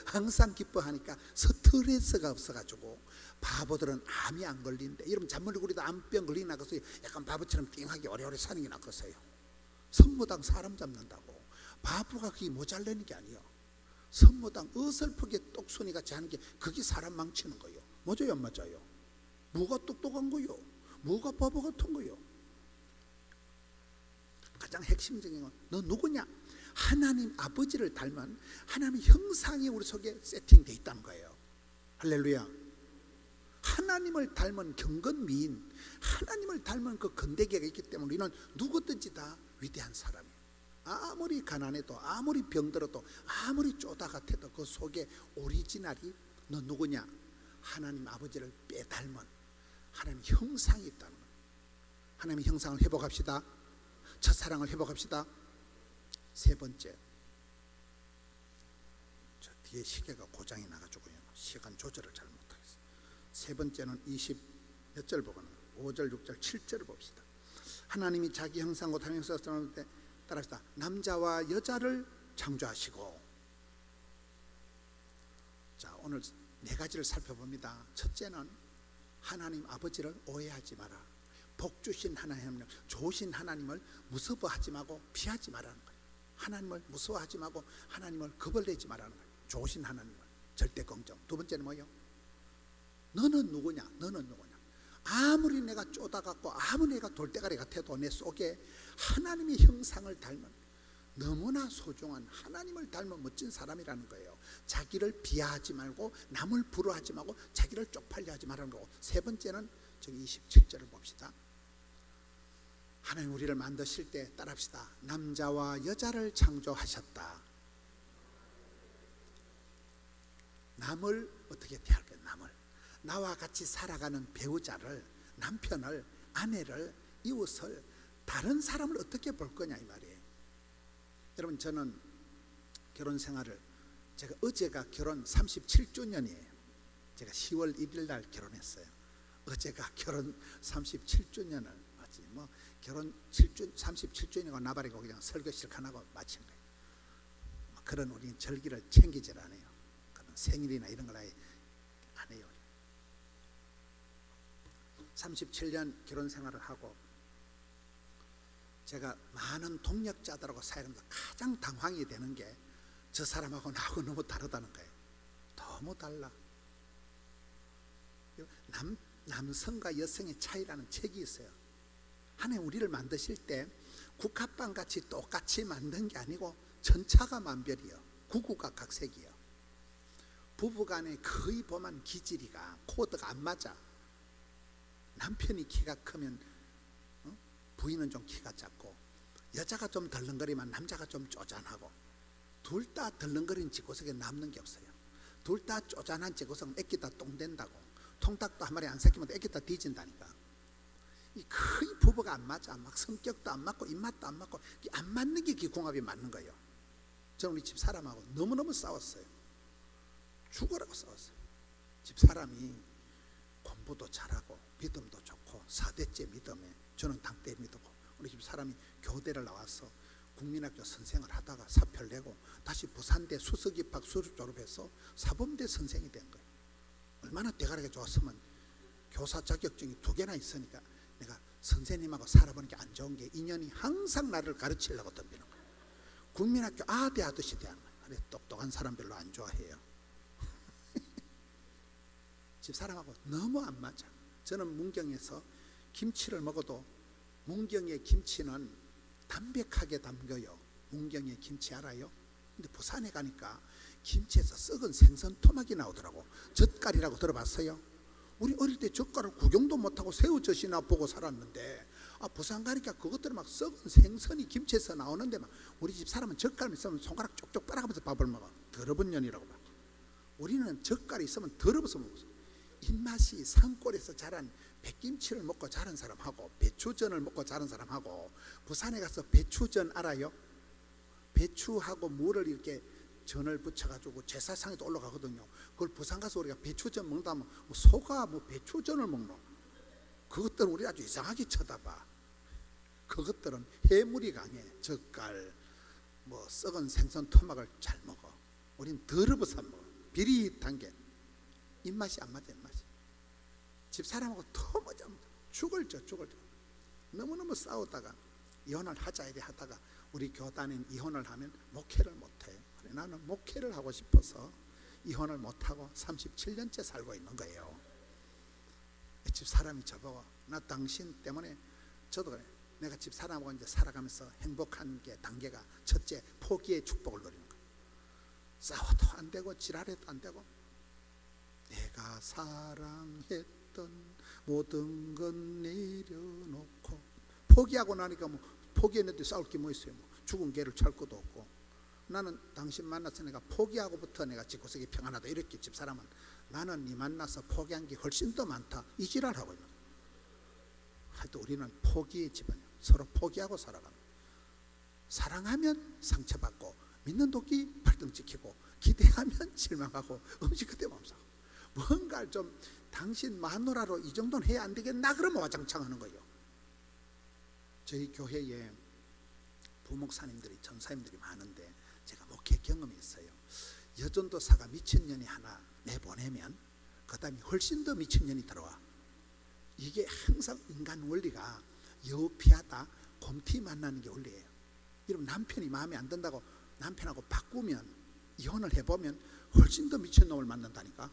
항상 기뻐하니까 스트레스가 없어가지고 바보들은 암이 안 걸린대. 여러분 잔머리 우리도 암병 걸리나 그래서 약간 바보처럼 띵하게 오래오래 사는 게 낫겠어요. 선모당 사람 잡는다고 바보가 그게 모자라는 게 아니에요. 선모당 어설프게 똑순이 같이 하는 게 그게 사람 망치는 거예요. 맞아요 안 맞아요? 뭐가 똑똑한 거요? 뭐가 바보 같은 거요? 가장 핵심적인 건 너 누구냐? 하나님 아버지를 닮은 하나님 형상이 우리 속에 세팅되어 있다는 거예요. 할렐루야. 하나님을 닮은 경건미인, 하나님을 닮은 그 건대기가 있기 때문에 우리는 누구든지 다 위대한 사람이에요. 아무리 가난해도 아무리 병들어도 아무리 쪼다 같아도 그 속에 오리지널이 너 누구냐? 하나님 아버지를 빼닮은 하나님 형상이 있다는 거예요. 하나님의 형상을 회복합시다. 첫사랑을 회복합시다. 세 번째, 저 뒤에 시계가 고장이 나가지고요 시간 조절을 잘 못하겠어요. 세 번째는 20 몇 절 보거나 5절, 6절, 7절을 봅시다. 하나님이 자기 형상과 다른 형상을 쓰는 때 따라합시다. 남자와 여자를 창조하시고. 자, 오늘 네 가지를 살펴봅니다. 첫째는 하나님 아버지를 오해하지 마라. 복 주신 하나님을, 좋으신 하나님을 무서워하지 말고 피하지 말라는 거예요. 하나님을 무서워하지 말고 하나님을 겁을 내지 말라는 거예요. 좋으신 하나님을 절대 긍정. 두 번째는 뭐예요? 너는 누구냐? 너는 누구냐? 아무리 내가 쪼다갖고 아무리 내가 돌대가리 같아도 내 속에 하나님의 형상을 닮은 너무나 소중한 하나님을 닮은 멋진 사람이라는 거예요. 자기를 비하하지 말고 남을 부러워하지 말고 자기를 쪽팔려 하지 말라는 거고. 세 번째는 저기 27절을 봅시다. 하나님 우리를 만드실 때 따라합시다. 남자와 여자를 창조하셨다. 남을 어떻게 대할까요? 남을 나와 같이 살아가는 배우자를, 남편을, 아내를, 이웃을, 다른 사람을 어떻게 볼 거냐 이 말이에요. 여러분 저는 결혼 생활을 제가 어제가 결혼 37주년이에요. 제가 10월 1일 날 결혼했어요. 어제가 결혼 37주년을 뭐 결혼 37주년이고 나발이고 그냥 설교 실컷하고 마친 거예요. 뭐 그런 우리는 절기를 챙기질 않아요. 그런 생일이나 이런 걸 아예 안 해요. 37년 결혼 생활을 하고 제가 많은 동역자들하고 사이하면서 가장 당황이 되는 게 저 사람하고 나하고 너무 다르다는 거예요. 너무 달라. 남성과 여성의 차이라는 책이 있어요. 하나님 우리를 만드실 때 국화빵 같이 똑같이 만든 게 아니고 천차가 만별이요, 구구각각색이요. 부부간에 거의 보면 기질이가 코드가 안 맞아. 남편이 키가 크면 부인은 좀 키가 작고, 여자가 좀 덜렁거리면 남자가 좀 쪼잔하고, 둘 다 덜렁거리는 집구석에 남는 게 없어요. 둘 다 쪼잔한 집구석은 애기 다 똥 된다고. 통닭도 한 마리 안 삭히면 애기 다 뒤진다니까. 이 거의 부부가 안 맞아. 막 성격도 안 맞고 입맛도 안 맞고, 안 맞는 게 기궁합이 맞는 거예요. 저는 우리 집 사람하고 너무너무 싸웠어요. 죽으라고 싸웠어요. 집 사람이 공부도 잘하고 믿음도 좋고 4대째 믿음에, 저는 당대 믿었고, 우리 집 사람이 교대를 나와서 국민학교 선생을 하다가 사표를 내고 다시 부산대 수석입학 수습 졸업해서 사범대 선생이 된 거예요. 얼마나 대가리가 좋았으면. 교사 자격증이 2개나 있으니까 내가 선생님하고 살아보는 게 안 좋은 게 인연이 항상 나를 가르치려고 덤비는 거예요. 국민학교 아대 하듯이 대하는 거예요. 그래, 똑똑한 사람 별로 안 좋아해요. 집 사람하고 너무 안 맞아. 저는 문경에서 김치를 먹어도 문경의 김치는 담백하게 담겨요. 문경의 김치 알아요? 근데 부산에 가니까 김치에서 썩은 생선 토막이 나오더라고. 젓갈이라고 들어봤어요? 우리 어릴 때 젓갈을 구경도 못하고 새우젓이나 보고 살았는데, 부산 가니까 그것들은 막 썩은 생선이 김치에서 나오는데, 막 우리 집 사람은 젓갈이 있으면 손가락 쪽쪽 빨아가면서 밥을 먹어. 더러운 년이라고 봐. 우리는 젓갈이 있으면 더러워서 먹었어. 입맛이 산골에서 자란 백김치를 먹고 자란 사람하고 배추전을 먹고 자란 사람하고, 부산에 가서 배추전 알아요? 배추하고 물을 이렇게 전을 붙여가지고 제사상에도 올라가거든요. 그걸 부산 가서 우리가 배추전 먹는다면 소가 뭐 배추전을 먹노? 그것들은 우리 아주 이상하게 쳐다봐. 그것들은 해물이 강해. 젓갈, 뭐 썩은 생선 토막을 잘 먹어. 우린 더러워서 안 먹어. 비릿한 게 입맛이 안 맞아. 입맛이. 집 사람하고 너무 죽을 져. 너무너무 싸우다가 이혼을 하자 이래 하다가 우리 교단은 이혼을 하면 목회를 못해. 그래, 나는 목회를 하고 싶어서 이혼을 못하고 37년째 살고 있는 거예요. 집 사람이 저보고, 나 당신 때문에, 저도 그래, 내가 집 사람하고 이제 살아가면서 행복한 게 단계가, 첫째, 포기의 축복을 누리는 거예요. 싸워도 안 되고 지랄해도 안 되고, 내가 사랑했던 모든 건 내려놓고, 포기하고 나니까 뭐 포기했는데 싸울 게 뭐 있어요. 뭐 죽은 개를 찰 것도 없고. 나는 당신 만나서 내가 포기하고부터 내가 집구석이 평안하다 이렇게, 집 사람은 나는 네 만나서 포기한 게 훨씬 더 많다 이 지랄하고 있는 거예요. 하여튼 우리는 포기의 집안이에요. 서로 포기하고 살아가는 거예요. 사랑하면 상처받고, 믿는 도끼 발등 찍히고, 기대하면 실망하고, 음식 그때 맘싸고, 뭔가 좀 당신 마누라로 이 정도는 해야 안 되겠나 그러면 와장창하는 거예요. 저희 교회에 부목사님들이, 전사님들이 많은데 제가 목회 경험이 있어요. 여전도사가 미친년이 하나 내보내면 그 다음에 훨씬 더 미친년이 들어와. 이게 항상 인간 원리가 여피하다 곰티 만나는 게 원리예요. 여러분, 남편이 마음에 안 든다고 남편하고 바꾸면, 이혼을 해보면 훨씬 더 미친놈을 만난다니까.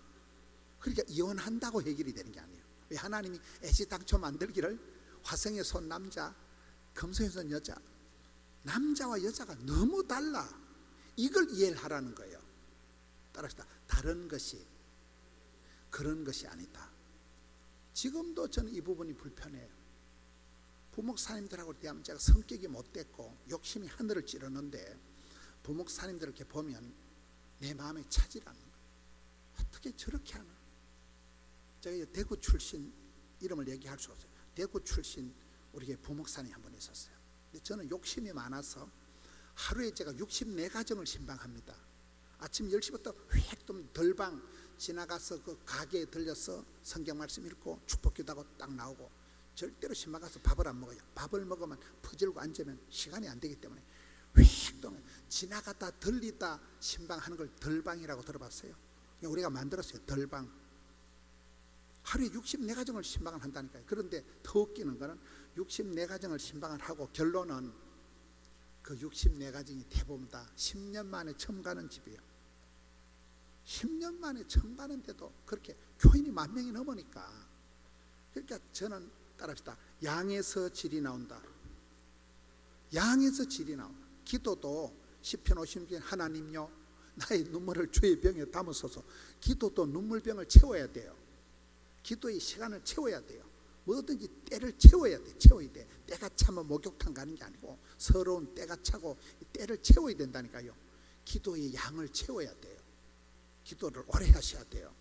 그러니까 이혼한다고 해결이 되는 게 아니에요. 왜 하나님이 애시당초 만들기를 화성에 선 남자, 금성에 선 여자, 남자와 여자가 너무 달라. 이걸 이해를 하라는 거예요. 따라서 다른 것이 그런 것이 아니다. 지금도 저는 이 부분이 불편해요. 부목사님들하고 대하면 제가 성격이 못됐고 욕심이 하늘을 찌르는데, 부목사님들을 이렇게 보면 내 마음에 차지라는 거예요. 어떻게 저렇게 하나? 제가 대구 출신, 이름을 얘기할 수 없어요. 대구 출신 우리 부목사님 한 분 있었어요. 근데 저는 욕심이 많아서 하루에 제가 64가정을 신방합니다. 아침 10시부터 휙 좀 덜방 지나가서 그 가게에 들려서 성경 말씀 읽고 축복기도하고 딱 나오고, 절대로 신방 가서 밥을 안 먹어요. 밥을 먹으면 퍼질고 앉으면 시간이 안 되기 때문에 휙 또 지나가다 들리다 신방하는 걸 덜방이라고 들어봤어요? 우리가 만들었어요. 덜방. 하루에 64가정을 신방을 한다니까요. 그런데 더 웃기는 거는 64가정을 신방을 하고 결론은 그 64가정이 대부분 다 10년 만에 처음 가는 집이에요. 10년 만에 처음 가는데도 그렇게 교인이 10,000명이 넘으니까, 그러니까 저는 따라합시다. 양에서 질이 나온다. 양에서 질이 나온다. 기도도 시편 50편 하나님요 나의 눈물을 주의 병에 담으소서. 기도도 눈물병을 채워야 돼요. 기도의 시간을 채워야 돼요. 뭐든지 때를 채워야 돼. 채워야 돼. 때가 차면 목욕탕 가는 게 아니고 서러운 때가 차고 때를 채워야 된다니까요. 기도의 양을 채워야 돼요. 기도를 오래 하셔야 돼요.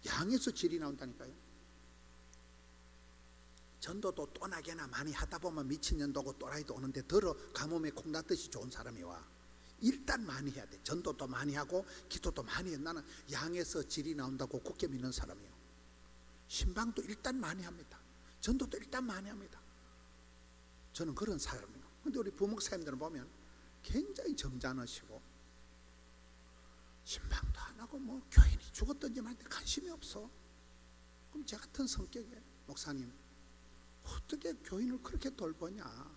양에서 질이 나온다니까요. 전도도 또나게나 많이 하다 보면 미친년도 오고 또라이도 오는데 더러 가뭄에 콩나듯이 좋은 사람이 와. 일단 많이 해야 돼. 전도도 많이 하고 기도도 많이 해. 나는 양에서 질이 나온다고 굳게 믿는 사람이에요. 신방도 일단 많이 합니다. 전도도 일단 많이 합니다. 저는 그런 사람이에요. 근데 우리 부목사님들은 보면 굉장히 점잖으시고 신방도 안 하고 뭐 교인이 죽었든지 말든지 관심이 없어. 그럼 제 같은 성격에 목사님 어떻게 교인을 그렇게 돌보냐?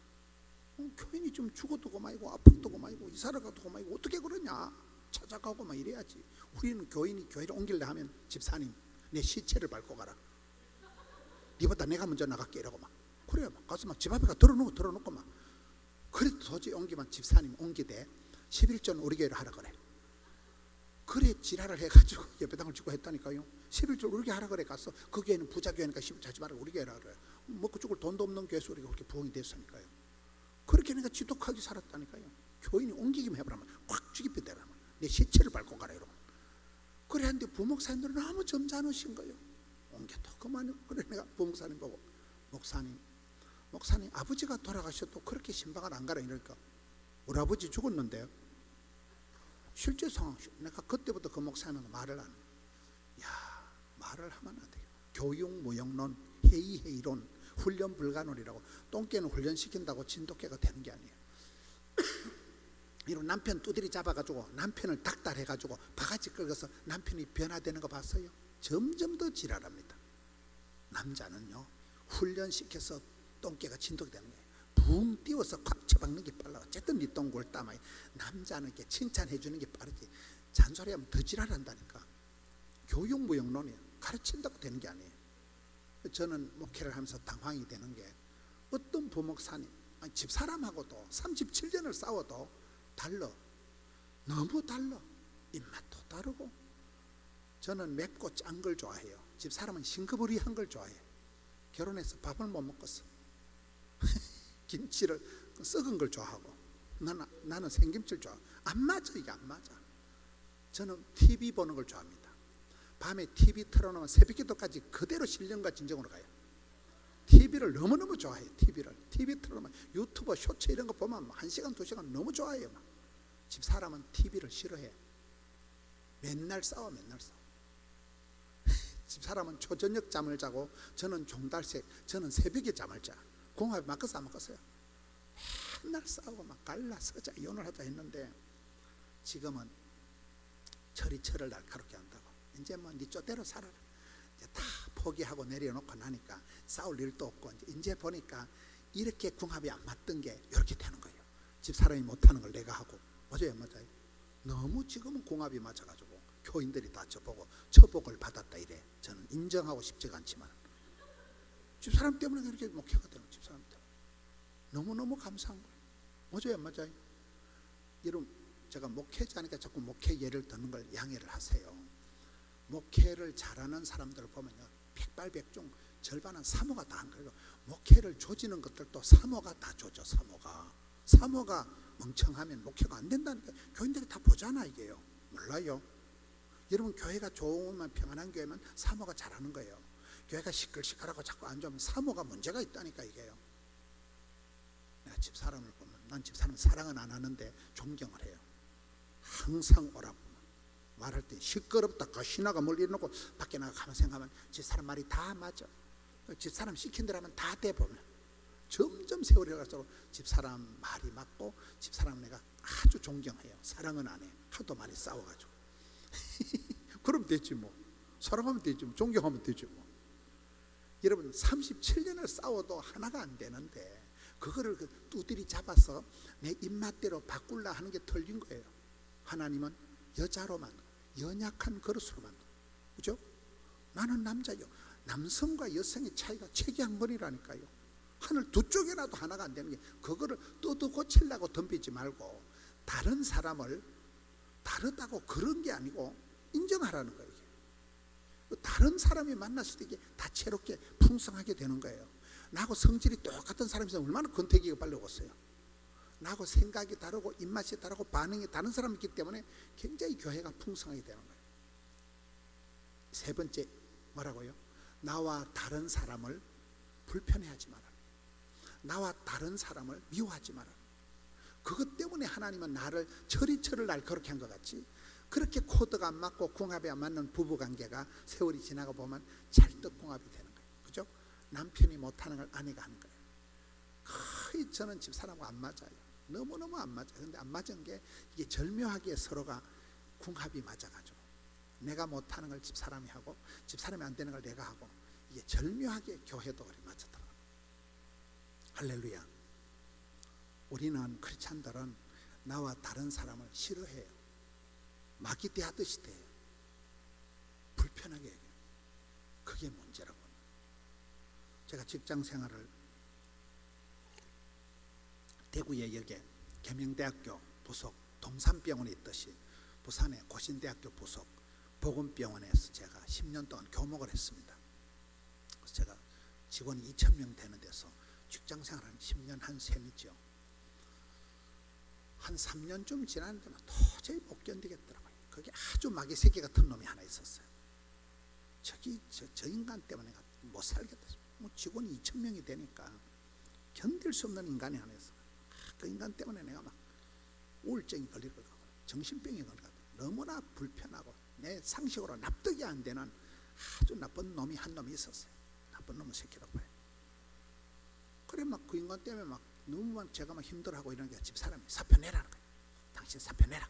교인이 좀 죽어도 고마이고 아파도 고마이고 이사를 가도 고마이고 어떻게 그러냐? 찾아가고 막 이래야지. 우리는 교인이 교회를 옮길래 하면 집사님 내 시체를 밟고 가라. 니보다 내가 먼저 나갈게 이러고 막 그래요. 막 가서 막 집 앞에 들어놓고 막 그래도 도저히 옮기면 집사님 옮기되 11조는 우리 교회로 하라 그래. 그래 지랄을 해가지고 예배당을 짓고 했다니까요. 11조 우리 교회 하라 그래. 가서 그 교회는 부자 교회니까 11조 하지 말고 우리 교회로 하라 그래. 먹고 죽을 돈도 없는 교회에서 우리가 그렇게 부흥이 됐으니까요. 그렇게 내가 지독하게 살았다니까요. 교인이 옮기기만 해보라면 확 죽이게 되라면 내 시체를 밟고 가라 이러면. 그래 하는데 부목사님들은 너무 점잖으신 거예요. 옮겨도 그만. 그래 내가 부목사님 보고 목사님 아버지가 돌아가셔도 그렇게 신방을 안 가라 이러니까 우리 아버지 죽었는데요. 실제 상황 내가 그때부터 그 목사님은 말을 안 해요. 말을 하면 안 돼요. 교육 무용론 회의론 훈련 불가놀이라고. 똥개는 훈련시킨다고 진돗개가 되는 게 아니에요. 이런 남편 두드리 잡아가지고 남편을 닥달해가지고 바가지 끌어서 남편이 변화되는 거 봤어요? 점점 더 지랄합니다. 남자는요 훈련시켜서 똥개가 진돗개 되는 거예요. 붕 띄워서 콱 쳐박는 게 빨라. 어쨌든 네 똥골 따마. 남자는 이렇게 칭찬해 주는 게 빠르지. 잔소리하면 더 지랄한다니까. 교육무용론이에요. 가르친다고 되는 게 아니에요. 저는 목회를 하면서 당황이 되는 게 어떤 부목사님 집사람하고도 37년을 싸워도 달라. 너무 달라. 입맛도 다르고. 저는 맵고 짠 걸 좋아해요. 집사람은 싱크버리한 걸 좋아해요. 결혼해서 밥을 못 먹겠어. 김치를 썩은 걸 좋아하고 나는 생김치를 좋아하고. 안 맞아. 이게 안 맞아. 저는 TV 보는 걸 좋아합니다. 밤에 TV 틀어놓으면 새벽기도까지 그대로 신령과 진정으로 가요. TV를 너무너무 좋아해요. TV 틀어놓으면 유튜브 쇼츠 이런 거 보면 1시간 2시간 너무 좋아해요. 집사람은 TV를 싫어해. 맨날 싸워. 집사람은 초저녁 잠을 자고 저는 종달새, 저는 새벽에 잠을 자. 궁합이 맞겠어 안 맞겠어요? 맨날 싸우고 막 갈라 서자 이혼을 하자 했는데 지금은 철을 날카롭게 한다고. 이제 뭐 네 쪼대로 살아라. 이제 다 포기하고 내려놓고 나니까 싸울 일도 없고 이제 보니까 이렇게 궁합이 안 맞던 게 이렇게 되는 거예요. 집사람이 못하는 걸 내가 하고. 맞아요. 너무 지금은 궁합이 맞아가지고 교인들이 다 저보고 처복을 받았다 이래. 저는 인정하고 싶지가 않지만 집사람 때문에 그렇게 목회가 되는. 집사람 때문에 너무너무 감사한 거예요. 맞아요. 여러분 제가 목회자니까 자꾸 목회 예를 드는 걸 양해를 하세요. 목회를 잘하는 사람들을 보면요 백발백중 절반은 사모가 다 한 거예요. 목회를 조지는 것들도 사모가 다 조져. 사모가 멍청하면 목회가 안 된다니까. 교인들이 다 보잖아. 이게요. 몰라요. 여러분 교회가 좋으면 평안한 교회면 사모가 잘하는 거예요. 교회가 시끌시끌하고 자꾸 안 좋으면 사모가 문제가 있다니까. 이게요. 내가 집사람을 보면 난 집사람 사랑은 안 하는데 존경을 해요. 항상 오라고 말할 때 시끄럽다 신나가 멀리 놓고 밖에 나가 가만 생각하면 집사람 말이 다 맞아. 집사람 시킨 대로 하면 다 돼. 보면 점점 세월이 갈수록 집사람 말이 맞고 집사람 내가 아주 존경해요. 사랑은 안 해. 하도 많이 싸워가지고 그럼 됐지 뭐. 사랑하면 되지 뭐. 존경하면 되지 뭐. 여러분 37년을 싸워도 하나가 안 되는데 그거를 두드리 잡아서 내 입맛대로 바꾸려 하는 게 틀린 거예요. 하나님은 여자로 만들고 연약한 그릇으로 만들고, 그죠? 나는 남자요. 남성과 여성의 차이가 체계한번이라니까요. 하늘 두 쪽이라도 하나가 안 되는 게, 그거를 또도 고치려고 덤비지 말고 다른 사람을 다르다고 그런 게 아니고 인정하라는 거예요. 다른 사람이 만났을 때 이게 다채롭게 풍성하게 되는 거예요. 나하고 성질이 똑같은 사람이 있으면 얼마나 권태기가 빨리 오겠어요. 나하고 생각이 다르고 입맛이 다르고 반응이 다른 사람이 있기 때문에 굉장히 교회가 풍성하게 되는 거예요. 세 번째 뭐라고요? 나와 다른 사람을 불편해하지 마라. 나와 다른 사람을 미워하지 마라. 그것 때문에 하나님은 나를 철이철을 날 그렇게 한 것 같이, 그렇게 코드가 안 맞고 궁합이 안 맞는 부부관계가 세월이 지나가 보면 찰떡궁합이 되는 거예요. 그죠? 남편이 못하는 걸 아내가 하는 거예요. 거의 저는 집사람과 안 맞아요. 너무너무 안 맞아요. 근데 안 맞은 게 이게 절묘하게 서로가 궁합이 맞아가지고 내가 못하는 걸 집사람이 하고 집사람이 안 되는 걸 내가 하고, 이게 절묘하게 교회도 그래 맞췄더라고요. 할렐루야. 우리는 크리스찬들은 나와 다른 사람을 싫어해요. 마귀 대하듯이 돼요. 불편하게 해요. 그게 문제라고. 제가 직장 생활을 대구에 여기에 계명대학교 부속 동산병원에 있듯이 부산의 고신대학교 부속 보건병원에서 제가 10년 동안 교목을 했습니다. 그래서 제가 직원이 2,000명 되는 데서 직장 생활을 한 10년 한 셈이죠. 한 3년쯤 지났는데 도저히 못 견디겠더라고요. 거기 아주 마귀 새끼 같은 놈이 하나 있었어요. 저 인간 때문에 내가 못 살겠다. 뭐 직원이 2,000명이 되니까 견딜 수 없는 인간이 하나 있어. 그 인간 때문에 내가 막 우울증이 걸릴 것 같고 정신병이 걸릴 것 같고 너무나 불편하고 내 상식으로 납득이 안 되는 아주 나쁜 놈이 한 놈이 있었어요. 나쁜 놈의 새끼라고 해요. 그래 막 그 인간 때문에 막 너무 제가 막 힘들어하고 이러는 게 집사람이 사표 내라는 거예요. 당신 사표 내라.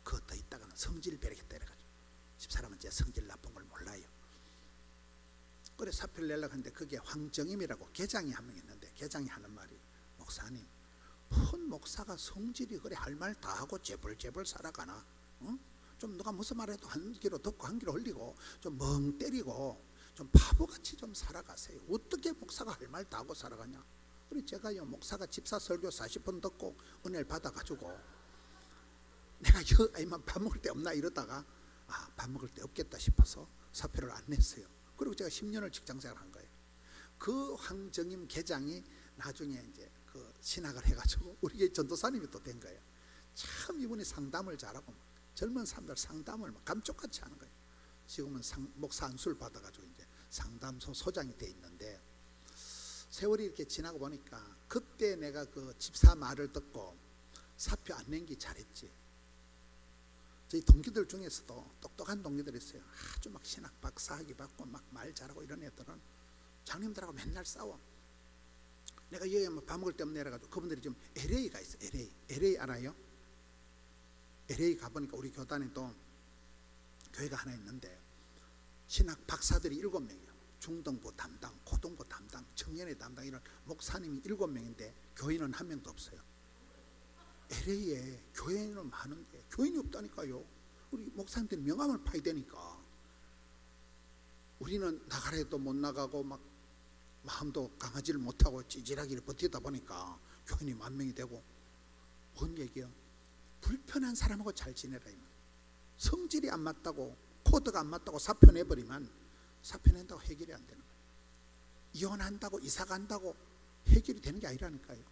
그거 더 있다가는 성질 베리겠다 이래가지고. 집사람은 제 성질 나쁜 걸 몰라요. 그래 사표를 내려고 하는데 그게 황정임이라고 계장이 한 명 있는데, 계장이 하는 말이, 목사님 큰 목사가 성질이 그래 할 말 다 하고 재벌 살아가나? 좀 누가 무슨 말해도 한 귀로 듣고 한 귀로 흘리고 좀 멍 때리고 좀 바보같이 좀 살아가세요. 어떻게 목사가 할 말 다 하고 살아가냐? 그래 제가요 목사가 집사 설교 40분 듣고 은혜를 받아가지고 내가 이만 밥 먹을 데 없나 이러다가 밥 먹을 데 없겠다 싶어서 사표를 안 냈어요. 그리고 제가 10년을 직장생활 한 거예요. 그 황정임 계장이 나중에 이제 그 신학을 해가지고 우리 교회 전도사님이 또 된 거예요. 참 이분이 상담을 잘하고 젊은 사람들 상담을 막 감쪽같이 하는 거예요. 지금은 목사 안수를 받아가지고 이제 상담소 소장이 돼 있는데, 세월이 이렇게 지나고 보니까 그때 내가 그 집사 말을 듣고 사표 안 낸 게 잘했지. 저희 동기들 중에서도 똑똑한 동기들이 있어요. 아주 막 신학 박사학위 받고 막 말 잘하고 이런 애들은 장님들하고 맨날 싸워. 내가 여기 밥 먹을 데 없네 이래가지고 그분들이 지금 LA가 있어. LA 알아요? LA 가보니까 우리 교단에 또 교회가 하나 있는데 신학 박사들이 7명이에요. 중등부 담당, 고등부 담당, 청년회 담당 이런 목사님이 7명인데 교인은 한 명도 없어요. LA에 교회는 많은데 교인이 없다니까요. 우리 목사님들이 명함을 파야 되니까 우리는 나가라 해도 못 나가고 막 마음도 강하지를 못하고 찌질하게 버티다 보니까 교인이 10,000명이 되고. 뭔 얘기야? 불편한 사람하고 잘 지내라. 성질이 안 맞다고, 코드가 안 맞다고 사표 내버리면 사표 낸다고 해결이 안 되는 거예요. 이혼한다고 이사 간다고 해결이 되는 게 아니라니까요.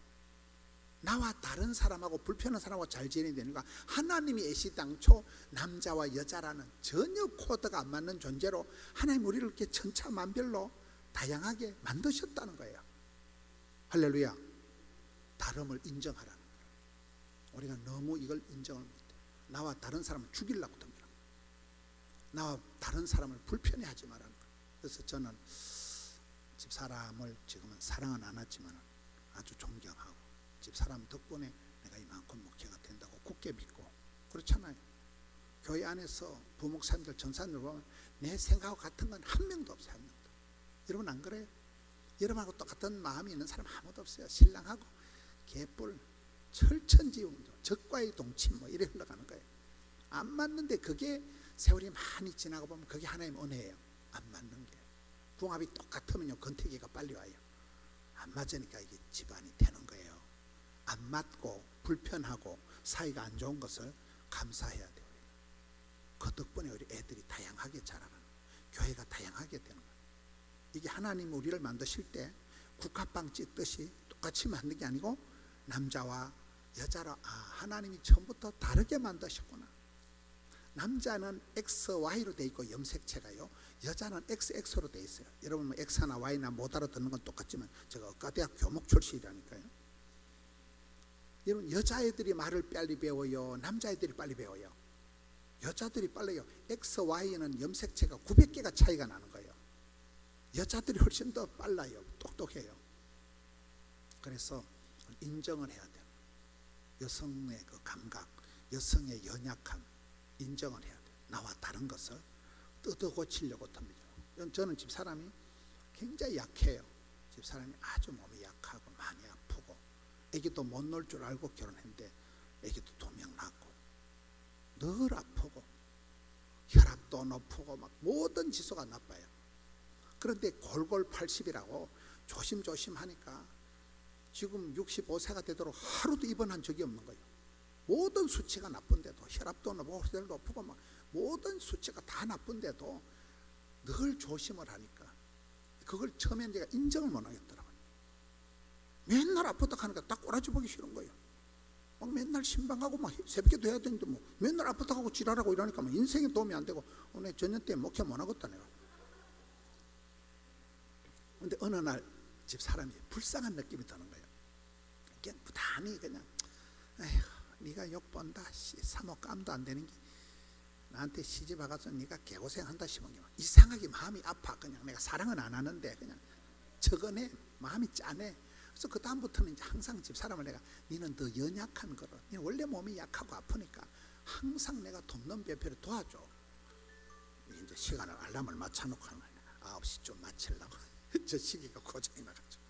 나와 다른 사람하고 불편한 사람하고 잘 지내야 되니까 하나님이 애시당초 남자와 여자라는 전혀 코드가 안 맞는 존재로 하나님 우리를 이렇게 천차만별로 다양하게 만드셨다는 거예요. 할렐루야. 다름을 인정하라는 거예요. 우리가 너무 이걸 인정을 못해요. 나와 다른 사람을 죽이려고 듭니다. 나와 다른 사람을 불편해하지 말라는 거예요. 그래서 저는 집사람을 지금은 사랑은 안 하지만 아주 존경하고, 집사람 덕분에 내가 이만큼 목회가 된다고 굳게 믿고 그렇잖아요. 교회 안에서 부목사님들, 전사님들 보면 내 생각하고 같은 건 한 명도 없어요. 한 명도. 여러분 안 그래요? 여러분하고 똑같은 마음이 있는 사람 아무도 없어요. 신랑하고 개뿔, 철천지운조, 적과의 동침 뭐 이래 흘러가는 거예요. 안 맞는데 그게 세월이 많이 지나고 보면 그게 하나님의 은혜예요. 안 맞는 게. 궁합이 똑같으면요 건태기가 빨리 와요. 안 맞으니까 이게 집안이 되는 거예요. 안 맞고 불편하고 사이가 안 좋은 것을 감사해야 돼요. 그 덕분에 우리 애들이 다양하게 자라가는 거예요. 교회가 다양하게 되는 거예요. 이게 하나님 우리를 만드실 때 국화빵 찢듯이 똑같이 만든 게 아니고 남자와 여자로 하나님이 처음부터 다르게 만드셨구나. 남자는 XY로 돼 있고 염색체가요, 여자는 XX로 돼 있어요. 여러분 뭐 X나 Y나 못 알아듣는 건 똑같지만 제가 의과대학 교목 출신이라니까요. 여러분 여자애들이 말을 빨리 배워요, 남자애들이 빨리 배워요? 여자들이 빨라요. XY는 염색체가 900개가 차이가 나는 거예요. 여자들이 훨씬 더 빨라요. 똑똑해요. 그래서 인정을 해야 돼요. 여성의 그 감각, 여성의 연약함 인정을 해야 돼요. 나와 다른 것을 뜯어 고치려고 듭니다. 저는 집사람이 굉장히 약해요. 집사람이 아주 몸이 약하고 많이 아프고 애기도 못 놀 줄 알고 결혼했는데 애기도 2명 낳고 늘 아프고 혈압도 높고 막 모든 지수가 나빠요. 그런데 골골 80이라고 조심조심 하니까 지금 65세가 되도록 하루도 입원한 적이 없는 거예요. 모든 수치가 나쁜데도 혈압도 높고 막 모든 수치가 다 나쁜데도 늘 조심을 하니까 그걸 처음에 내가 인정을 못 하겠더라고요. 맨날 아프다 하니까 딱 꼬라지 보기 싫은 거예요. 막 맨날 신방하고 막 새벽에도 해야 되는데 뭐 맨날 아프다 하고 지랄하고 이러니까 막 인생에 도움이 안 되고 오늘 저녁 때 목회 못 하겠다 내가. 근데 어느 날 집 사람이 불쌍한 느낌이 드는 거예요. 그냥 부단히 그냥 에휴 네가 욕본다, 사모감도 안 되는 게 나한테 시집 와가서 네가 개고생한다 싶은 게 이상하게 마음이 아파. 그냥 내가 사랑은 안 하는데 그냥 적어내, 마음이 짠해. 그래서 그 다음부터는 이제 항상 집사람을 내가 니는 더 연약한 거로, 니는 원래 몸이 약하고 아프니까 항상 내가 돕는 배필을 도와줘. 이제 시간을 알람을 맞춰놓고 하는 거야. 9시쯤 마치려고. 저 시기가 고장이 나가지고.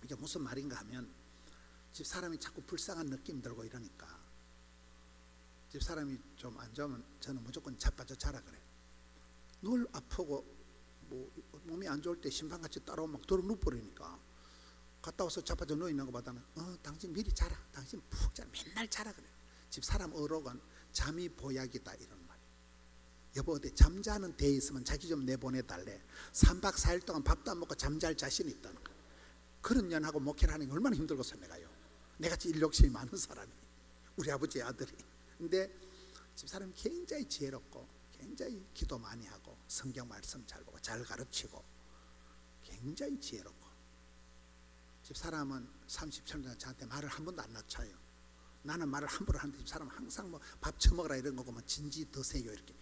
이게 무슨 말인가 하면 집사람이 자꾸 불쌍한 느낌 들고 이러니까 집사람이 좀 안 좋으면 저는 무조건 자빠져 자라 그래요. 늘 아프고 뭐 몸이 안 좋을 때 심판같이 따라오면 막 들어눕버리니까 갔다 와서 자빠져 누워 있는 것보다는 당신 미리 자라, 당신 푹 자라, 맨날 자라 그래요. 집사람 어록은 잠이 보약이다 이런 말이에요. 여보 어때 잠자는 데에 있으면 자기 좀 내보내달래. 3박 4일 동안 밥도 안 먹고 잠잘 자신이 있다는 거예요. 그런 년하고 목회를 하는 게 얼마나 힘들겠어요. 내같이 인력심이 많은 사람이, 우리 아버지의 아들이. 근데 집사람이 굉장히 지혜롭고 굉장히 기도 많이 하고 성경 말씀 잘 보고 잘 가르치고 굉장히 지혜롭고, 집사람은 37년 저한테 말을 한 번도 안 낮춰요. 나는 말을 함부로 하는데 집사람은 항상 뭐 밥 처먹으라 이런 거고 뭐 진지 드세요 이렇게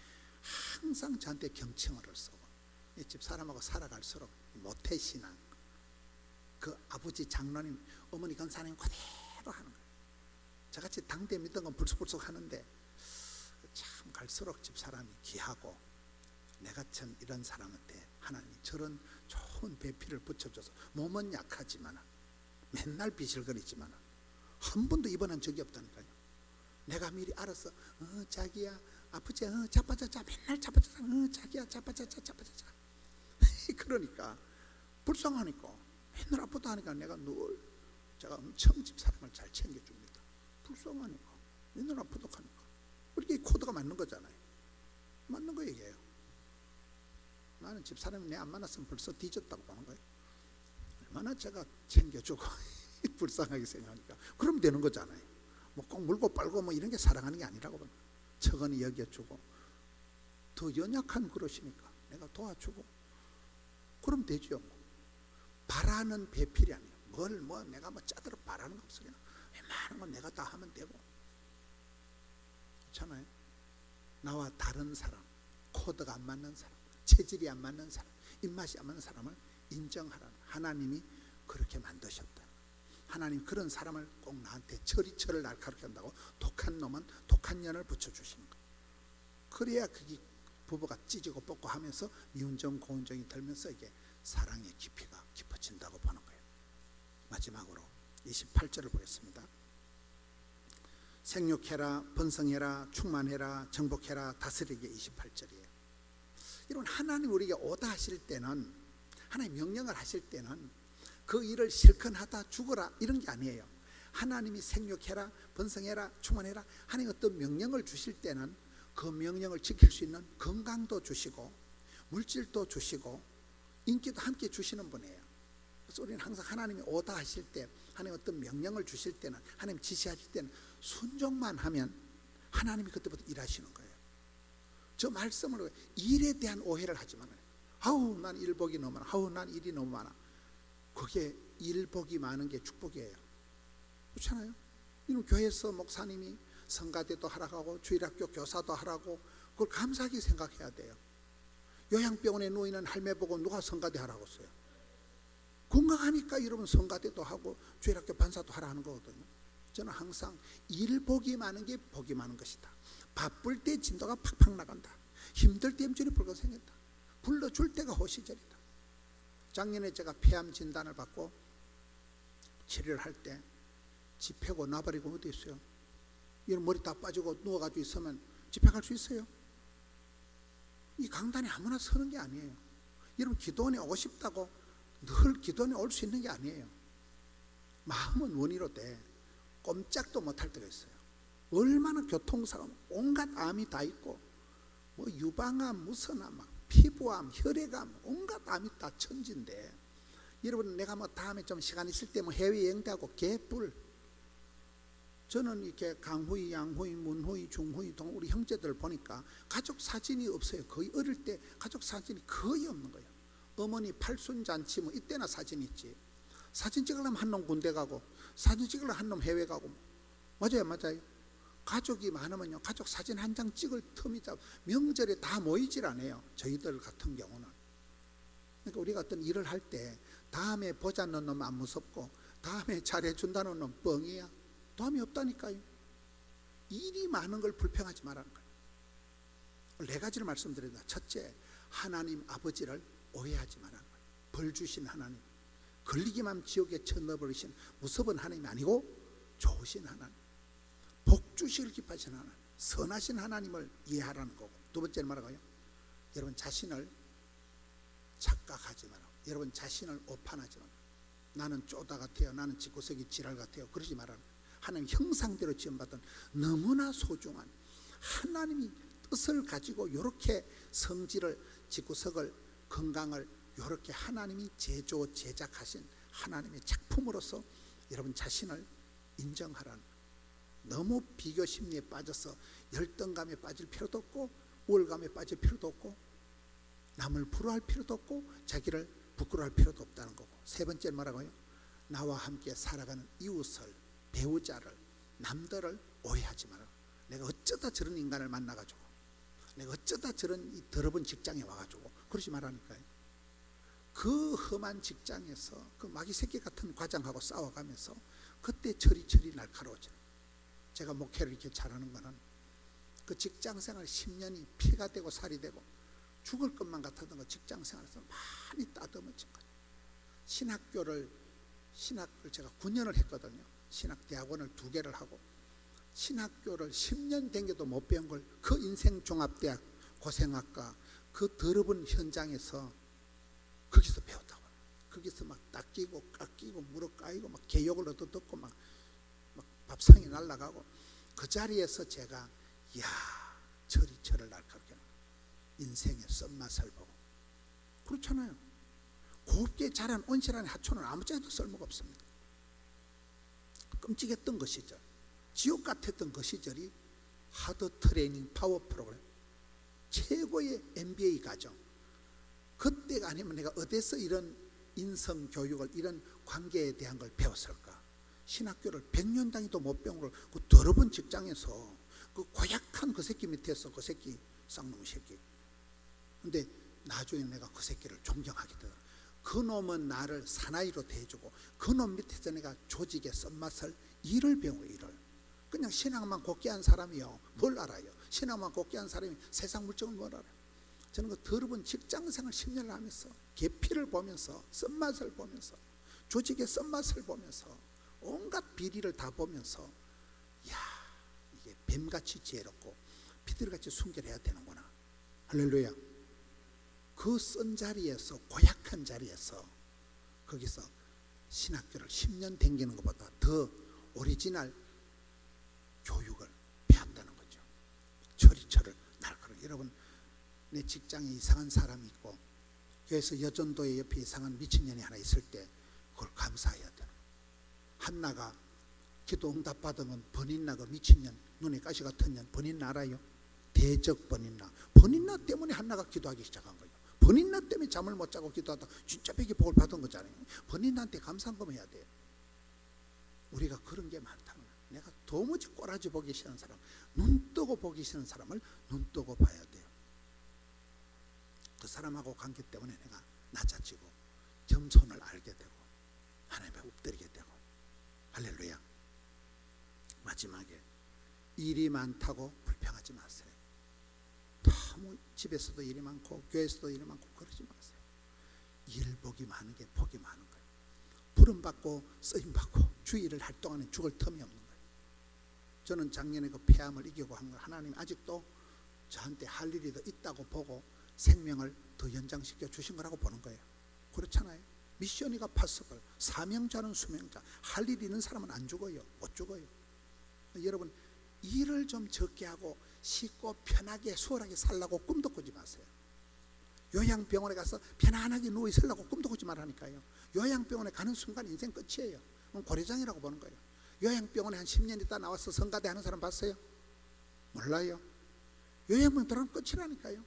항상 저한테 경청어를 쓰고. 이 집사람하고 살아갈수록 모태신앙, 그 아버지 장로님 어머니 권사님 그대로 하는 거예요. 저같이 당대 믿던 건 불쑥불쑥 하는데 참 갈수록 집사람이 귀하고 내 같은 이런 사람한테 하나님이 저런 좋은 배필을 붙여줘서 몸은 약하지만 맨날 비실거리지만 한 번도 입원한 적이 없다니까요. 내가 미리 알아서 자기야 아프지? 자빠자자 맨날 자빠자자 자기야 자빠자자 자빠자자 그러니까 불쌍하니까 맨날 아프다 하니까 내가 늘 제가 엄청 집사람을 잘 챙겨줍니다. 불쌍하니까 맨날 아프다 하니까 우리가 이 코드가 맞는 거잖아요. 맞는 거 얘기해요. 나는 집사람이 내 안 만났으면 벌써 뒤졌다고 보는 거예요. 얼마나 제가 챙겨주고 불쌍하게 생각하니까 그럼 되는 거잖아요. 뭐 꼭 물고 빨고 뭐 이런 게 사랑하는 게 아니라고 보는 거예요. 척은히 여겨주고 더 연약한 그릇이니까 내가 도와주고 그럼 되죠. 바라는 배필이 아니에요. 뭘 내가 뭐 짜들어 바라는 거 없어요. 웬만한 건 내가 다 하면 되고. 그렇잖아요. 나와 다른 사람, 코드가 안 맞는 사람, 체질이 안 맞는 사람, 입맛이 안 맞는 사람을 인정하라는, 하나님이 그렇게 만드셨다. 하나님 그런 사람을 꼭 나한테 철이철을 날카롭게 한다고 독한 놈은 독한 년을 붙여주시는 거예요. 그래야 그게 부부가 찢고 뽑고 하면서 미운정 고운정이 들면서 이게 사랑의 깊이가 깊어진다고 보는 거예요. 마지막으로 28절을 보겠습니다. 생육해라, 번성해라, 충만해라, 정복해라, 다스리게. 28절이에요. 여러분, 하나님 우리에게 오다 하실 때는, 하나님 명령을 하실 때는 그 일을 실컷 하다 죽어라 이런 게 아니에요. 하나님이 생육해라, 번성해라, 충만해라, 하나님 어떤 명령을 주실 때는 그 명령을 지킬 수 있는 건강도 주시고 물질도 주시고 인기도 함께 주시는 분이에요. 그래서 우리는 항상 하나님이 오다 하실 때, 하나님 어떤 명령을 주실 때는, 하나님 지시하실 때는 순종만 하면 하나님이 그때부터 일하시는 거예요. 저 말씀을 일에 대한 오해를 하지 말아요. 아우 난 일복이 너무 많아, 아우 난 일이 너무 많아. 그게 일복이 많은 게 축복이에요. 그렇잖아요. 이런 교회에서 목사님이 성가대도 하라고 주일학교 교사도 하라고, 그걸 감사하게 생각해야 돼요. 요양병원에 누워있는 할매 보고 누가 성가대 하라고 했어요? 건강하니까 여러분 성가대도 하고 주일학교 반사도 하라 하는 거거든요. 저는 항상 일복이 많은 게 복이 많은 것이다. 바쁠 때 진도가 팍팍 나간다. 힘들 때 힘줄이 붉어 생긴다. 불러줄 때가 호시절이다. 작년에 제가 폐암 진단을 받고 치료를 할 때 집회고 나버리고 어디 있어요? 이런 머리 다 빠지고 누워가지고 있으면 집회 갈 수 있어요? 이 강단에 아무나 서는 게 아니에요. 여러분, 기도원에 오고 싶다고 늘 기도원에 올 수 있는 게 아니에요. 마음은 원이로 돼 꼼짝도 못할 때가 있어요. 얼마나 교통사고 온갖 암이 다 있고, 뭐 유방암, 무슨 암, 피부암, 혈액암, 온갖 암이 다 천지인데, 여러분 내가 뭐 다음에 좀 시간 있을 때 뭐 해외여행도 하고 개뿔. 저는 이렇게 강후이, 양후이, 문후이, 중후이, 동 우리 형제들 보니까 가족 사진이 없어요. 거의 어릴 때 가족 사진이 거의 없는 거예요. 어머니 팔순잔치 뭐 이때나 사진 있지. 사진 찍으려면 한 놈 군대 가고, 사진 찍으려면 한 놈 해외 가고. 맞아요. 가족이 많으면요, 가족 사진 한 장 찍을 틈이 잡. 명절에 다 모이질 않아요. 저희들 같은 경우는. 그러니까 우리가 어떤 일을 할 때 다음에 보자는 놈 안 무섭고 다음에 잘해준다는 놈 뻥이야. 도움이 없다니까요. 일이 많은 걸 불평하지 말라는 거예요. 4가지를 말씀드립니다. 첫째, 하나님 아버지를 오해하지 말라는 거예요. 벌 주신 하나님, 걸리기만 하면 지옥에 쳐넣어버리신 무섭은 하나님이 아니고 좋으신 하나님, 복 주시길 기뻐하시는 하나님, 선하신 하나님을 이해하라는 거고. 두 번째는 뭐라고요? 여러분 자신을 착각하지 마라. 여러분 자신을 오판하지 마라. 나는 쪼다 같아요, 나는 집구석이 지랄 같아요, 그러지 말라는 거예요. 하나님 형상대로 지음받은 너무나 소중한 하나님이 뜻을 가지고 이렇게 성질을, 집구석을, 건강을 이렇게 하나님이 제작하신 하나님의 작품으로서 여러분 자신을 인정하라는 거예요. 너무 비교 심리에 빠져서 열등감에 빠질 필요도 없고 우월감에 빠질 필요도 없고 남을 부러워할 필요도 없고 자기를 부끄러워할 필요도 없다는 거고. 세 번째는 뭐라고요? 나와 함께 살아가는 이웃을, 배우자를, 남들을 오해하지 마라. 내가 어쩌다 저런 인간을 만나가지고, 내가 어쩌다 저런 이 더러운 직장에 와가지고, 그러지 말라니까요. 그 험한 직장에서 그 마귀 새끼 같은 과장하고 싸워가면서 그때 철이 날카로워져. 제가 목회를 이렇게 잘하는 거는 그 직장생활 10년이 피가 되고 살이 되고 죽을 것만 같았던 그 직장생활에서 많이 따듬어진 거예요. 신학을 제가 9년을 했거든요. 신학대학원을 2개를 하고 신학교를 10년 된 게도 못 배운 걸 그 인생종합대학 고생학과 그 더러운 현장에서 거기서 배웠다고. 거기서 막 닦이고 깎이고 무릎 까이고 막 개욕을 얻어듣고 막 밥상이 날아가고 그 자리에서 제가 철을 날카롭게 인생의 썸맛을 보고. 그렇잖아요. 곱게 자란 온실안의 하초는 아무 짝에도 쓸모가 없습니다. 끔찍했던 그 시절, 지옥 같았던 그 시절이 하드 트레이닝 파워 프로그램, 최고의 MBA 과정. 그때가 아니면 내가 어디서 이런 인성 교육을, 이런 관계에 대한 걸 배웠을까? 신학교를 100년 다니도 못 배운 걸 그 더러운 직장에서 그 고약한 그 새끼 밑에서 그 새끼 쌍놈의 새끼. 근데 나중에 내가 그 새끼를 존경하게 되더라. 그놈은 나를 사나이로 대해주고 그놈 밑에서 내가 조직의 쓴맛을 일을 배워. 일을. 그냥 신앙만 곱게 한 사람이요 뭘 알아요? 신앙만 곱게 한 사람이 세상 물정을 뭘 알아요? 저는 그 더러운 직장생활 10년을 하면서 계피를 보면서 쓴맛을 보면서 조직의 쓴맛을 보면서 온갖 비리를 다 보면서 야, 이게 뱀같이 지혜롭고 비둘기같이 순결해야 되는구나. 할렐루야. 그 쓴 자리에서, 고약한 자리에서 거기서 신학교를 10년 댕기는 것보다 더 오리지널 교육을 배웠다는 거죠. 처리처를 날카로워. 여러분, 내 직장에 이상한 사람이 있고 교회에서 여전도에 옆에 이상한 미친년이 하나 있을 때 그걸 감사해야 되는 거예요. 한나가 기도 응답 받은 건 번인나, 그 미친년, 눈에 가시 같은 년, 번인나 알아요? 대적 번인나. 번인나 때문에 한나가 기도하기 시작한 거예요. 번인나 때문에 잠을 못 자고 기도하다 진짜 백이 복을 받은 거잖아요. 번인나한테 감사한금 해야 돼요. 우리가 그런 게 많다는 거예요. 내가 도무지 꼬라지 보기 싫은 사람, 눈 뜨고 보기 싫은 사람을 눈 뜨고 봐야 돼요. 그 사람하고 관계 때문에 내가 낮아지고 겸손을 알게 되고 하나님 앞에 엎드리게 되고. 할렐루야. 마지막에 일이 많다고 불평하지 마세요. 너무 집에서도 일이 많고 교회에서도 일이 많고 그러지 마세요. 일 복이 많은 게 복이 많은 거예요. 부름받고 쓰임받고 주일을 활동하는 죽을 틈이 없는 거예요. 저는 작년에 그 폐암을 이기고 한 걸 하나님 아직도 저한테 할 일이 더 있다고 보고 생명을 더 연장시켜 주신 거라고 보는 거예요. 그렇잖아요. 미션이가 파서블, 사명자는 수명자. 할 일 있는 사람은 안 죽어요. 못 죽어요. 여러분, 일을 좀 적게 하고 쉽고 편하게 수월하게 살라고 꿈도 꾸지 마세요. 요양병원에 가서 편안하게 누워 있으려고 꿈도 꾸지 말라니까요. 요양병원에 가는 순간 인생 끝이에요. 그럼 고래장이라고 보는 거예요. 요양병원에 한 10년 있다 나와서 성가대 하는 사람 봤어요? 몰라요. 요양병원 들어가면 끝이라니까요.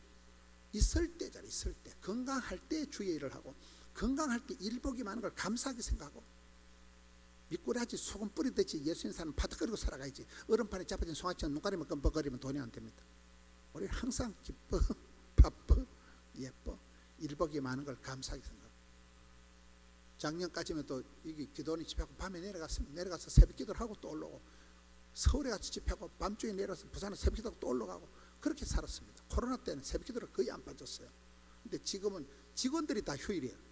있을 때 잘 있을 때, 건강할 때 주의 일을 하고 건강할 때 일복이 많은 걸 감사하게 생각하고, 미꾸라지 소금 뿌리듯이 예수님 사람 파닥거리고 살아가야지. 얼음판에 잡아진 송아지처럼 눈가리만 끔뻑거리면 돈이 안 됩니다. 우리는 항상 기뻐, 바빠, 예뻐, 일복이 많은 걸 감사하게 생각하고. 작년까지면 또 이게 기도원이 집회하고 밤에 내려가서 새벽 기도를 하고 또 올라오고, 서울에 가서 집회하고 밤중에 내려서 부산에 새벽 기도하고 또 올라가고 그렇게 살았습니다. 코로나 때는 새벽 기도를 거의 안 빠졌어요. 근데 지금은 직원들이 다 휴일이에요.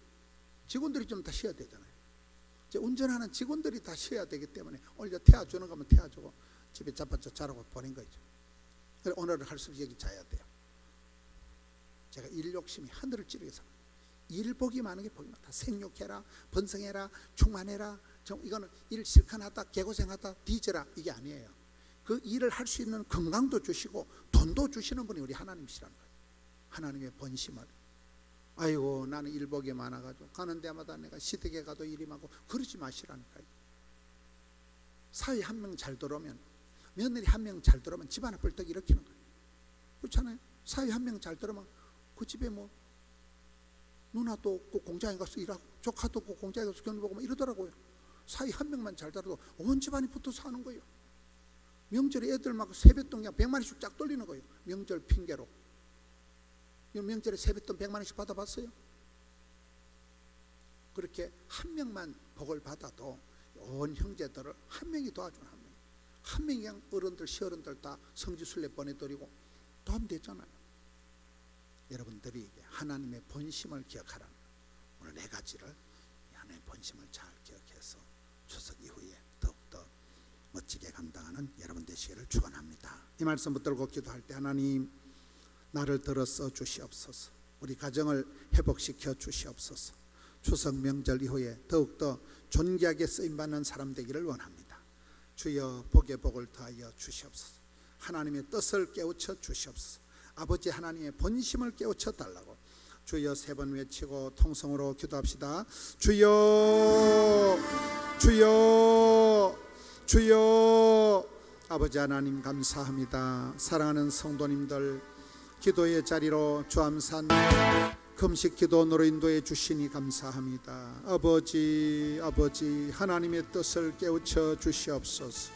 직원들이 좀 다 쉬어야 되잖아요. 이제 운전하는 직원들이 다 쉬어야 되기 때문에 오늘 태워주는 거면 태워주고 집에 자빠져 자라고 보낸 거죠. 그래서 오늘은 할 수 없이 여기 자야 돼요. 제가 일 욕심이 하늘을 찌르게 살아요. 일 복이 많은 게 복이 많다. 생육해라, 번성해라, 충만해라. 이거는 일 실컷하다, 개고생하다, 뒤져라, 이게 아니에요. 그 일을 할 수 있는 건강도 주시고 돈도 주시는 분이 우리 하나님이시라는 거예요. 하나님의 번심을. 아이고, 나는 일복이 많아가지고 가는 데마다 내가 시댁에 가도 일이 많고 그러지 마시라니까요. 사위 한 명 잘 들어오면, 며느리 한 명 잘 들어오면 집안에 벌떡 일으키는 거예요. 그렇잖아요. 사위 한 명 잘 들어오면 그 집에 뭐 누나도 없고 공장에 가서 일하고 조카도 없고 공장에 가서 경비 보고 이러더라고요. 사위 한 명만 잘 들어도 온 집안이 붙어 사는 거예요. 명절에 애들 막 세뱃돈 그냥 100만원씩 쫙 돌리는 거예요. 명절 핑계로. 명절에 세뱃돈 100만원씩 받아봤어요? 그렇게 한 명만 복을 받아도 온 형제들을 한 명이 도와주는 한 명. 한 명이 그냥 어른들, 시어른들 다 성지순례 보내드리고 또 하면 되잖아요. 여러분들이 하나님의 본심을 기억하라는, 오늘 네 가지를 하나님의 본심을 잘 기억해서 추석 이후에 더욱더 멋지게 감당하는 여러분 되시기를 축원합니다. 이 말씀 붙들고 기도할 때, 하나님 나를 들어서 주시옵소서. 우리 가정을 회복시켜 주시옵소서. 추석 명절 이후에 더욱더 존귀하게 쓰임받는 사람 되기를 원합니다. 주여 복의 복을 더하여 주시옵소서. 하나님의 뜻을 깨우쳐 주시옵소서. 아버지 하나님의 본심을 깨우쳐 달라고 주여 3번 외치고 통성으로 기도합시다. 주여, 주여, 주여. 아버지 하나님 감사합니다. 사랑하는 성도님들, 기도의 자리로 주암산 금식 기도원으로 인도해 주시니 감사합니다. 아버지 하나님의 뜻을 깨우쳐 주시옵소서.